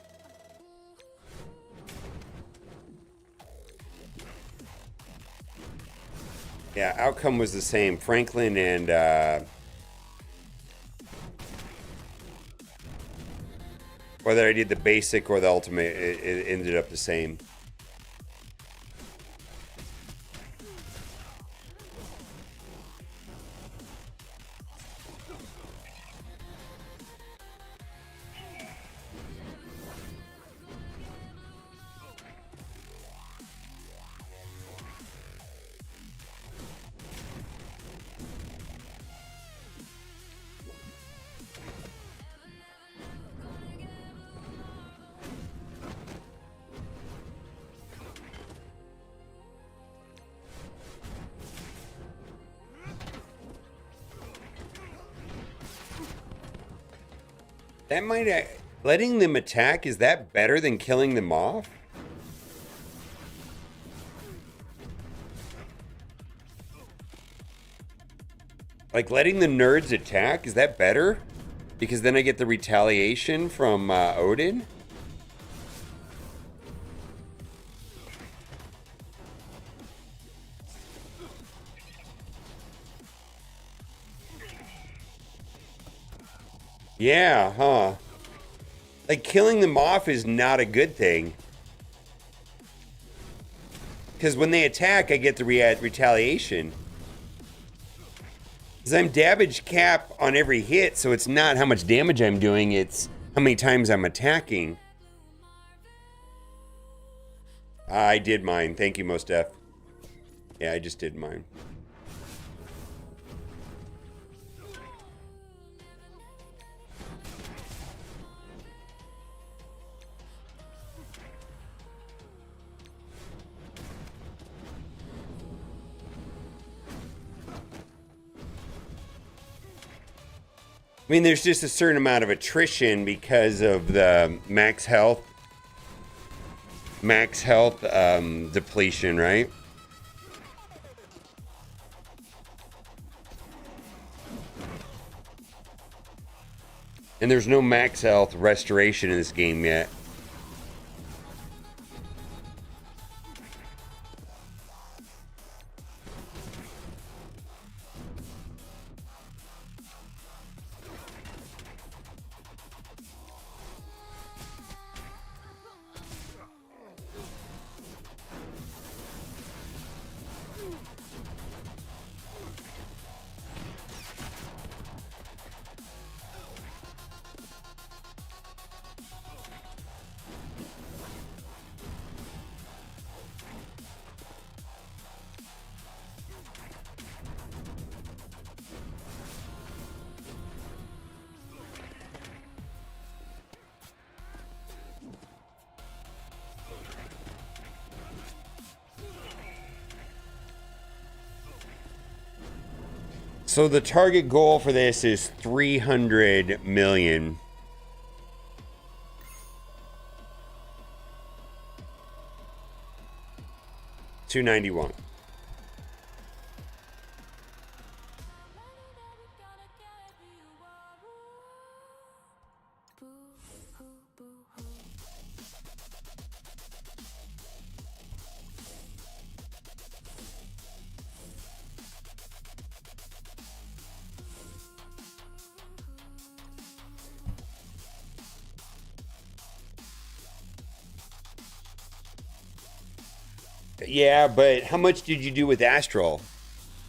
Yeah, outcome was the same. Franklin and whether I did the basic or the ultimate, it ended up the same. That might... letting them attack, is that better than killing them off? Like, letting the nerds attack, is that better? Because then I get the retaliation from Odin? Yeah, huh? Like, killing them off is not a good thing. Because when they attack, I get the retaliation. Because I'm damage cap on every hit, so it's not how much damage I'm doing, it's how many times I'm attacking. I did mine. Thank you, Mostef. Yeah, I just did mine. I mean, there's just a certain amount of attrition because of the max health depletion, right? And there's no max health restoration in this game yet. So the target goal for this is 300 million. $291. Yeah, but how much did you do with Astral?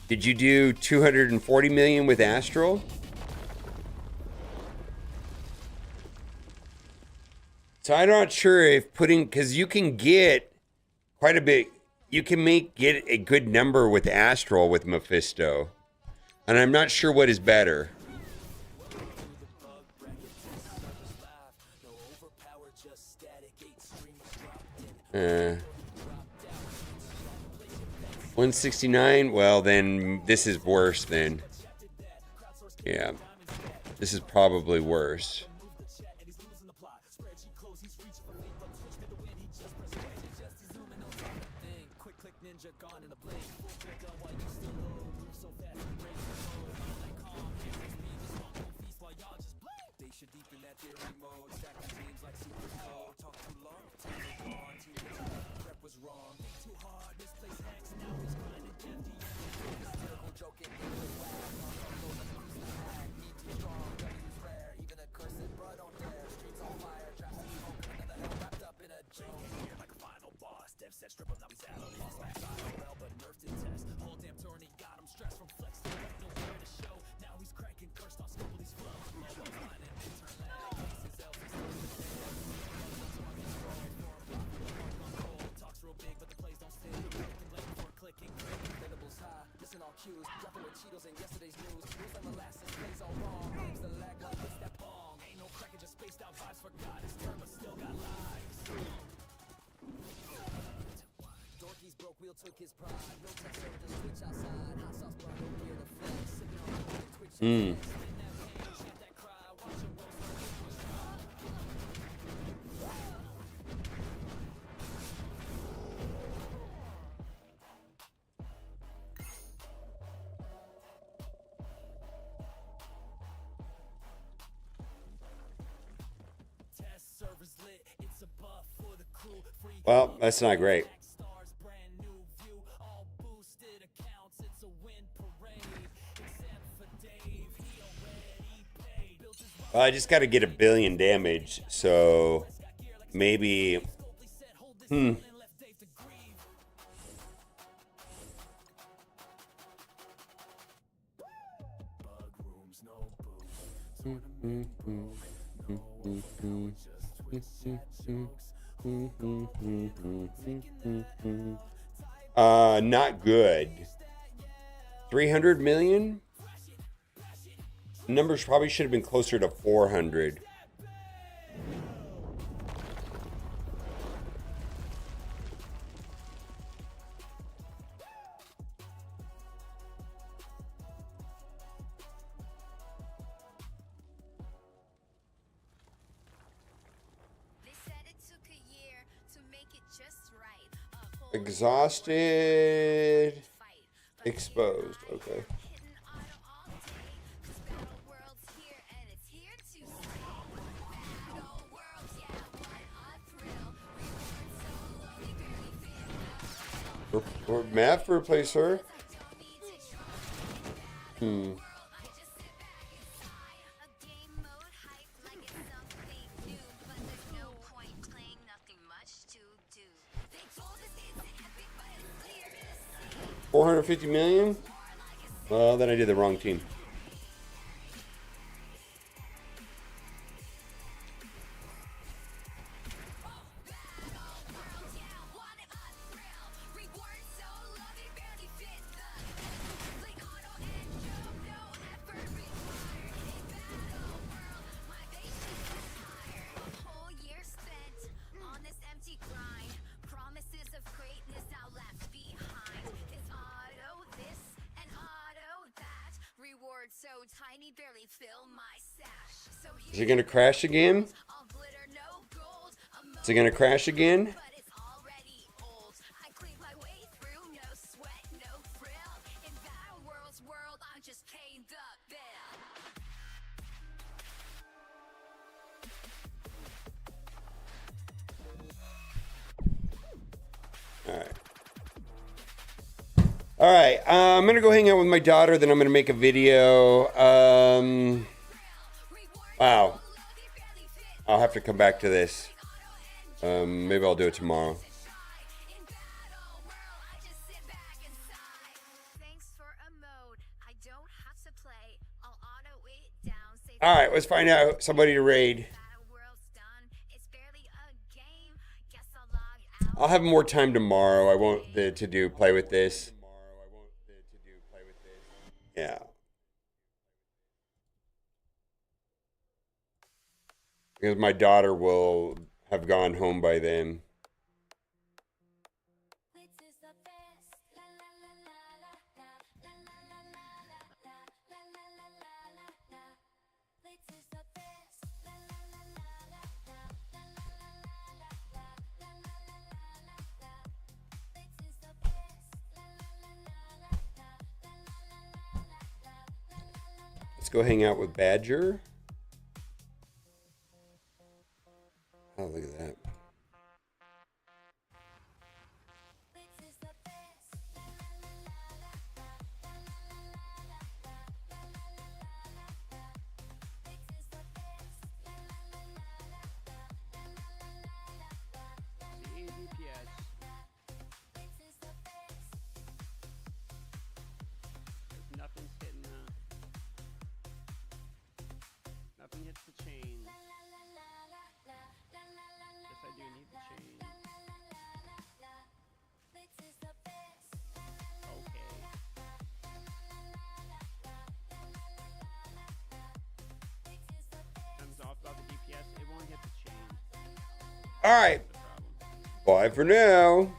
Did you do 240 million with Astral? So I'm not sure if putting, because you can get quite a bit, you can get a good number with Astral with Mephisto. And I'm not sure what is better. Uh, 169, well then this is worse then. Yeah, this is probably worse. Well, that's not great. Well, I just got to get 1 billion damage, so maybe. Not good. 300 million? Numbers probably should have been closer to 400. Exhausted. Exposed. Okay. Or Matt for replace her. $450 million? Well, then I did the wrong team. Is it gonna crash again? Is it gonna crash again? All right. I'm gonna go hang out with my daughter. Then I'm gonna make a video. Wow. I'll have to come back to this. Maybe I'll do it tomorrow. All right, let's find out somebody to raid. I'll have more time tomorrow. I won't play with this. Yeah. Because my daughter will have gone home by then. Let's go hang out with Badger. Oh, look at that. Nothing's hitting nothing hits the chain. Yes, I do need the chain. Okay. Comes off about the DPS, it won't hit the chain. All right. Bye for now.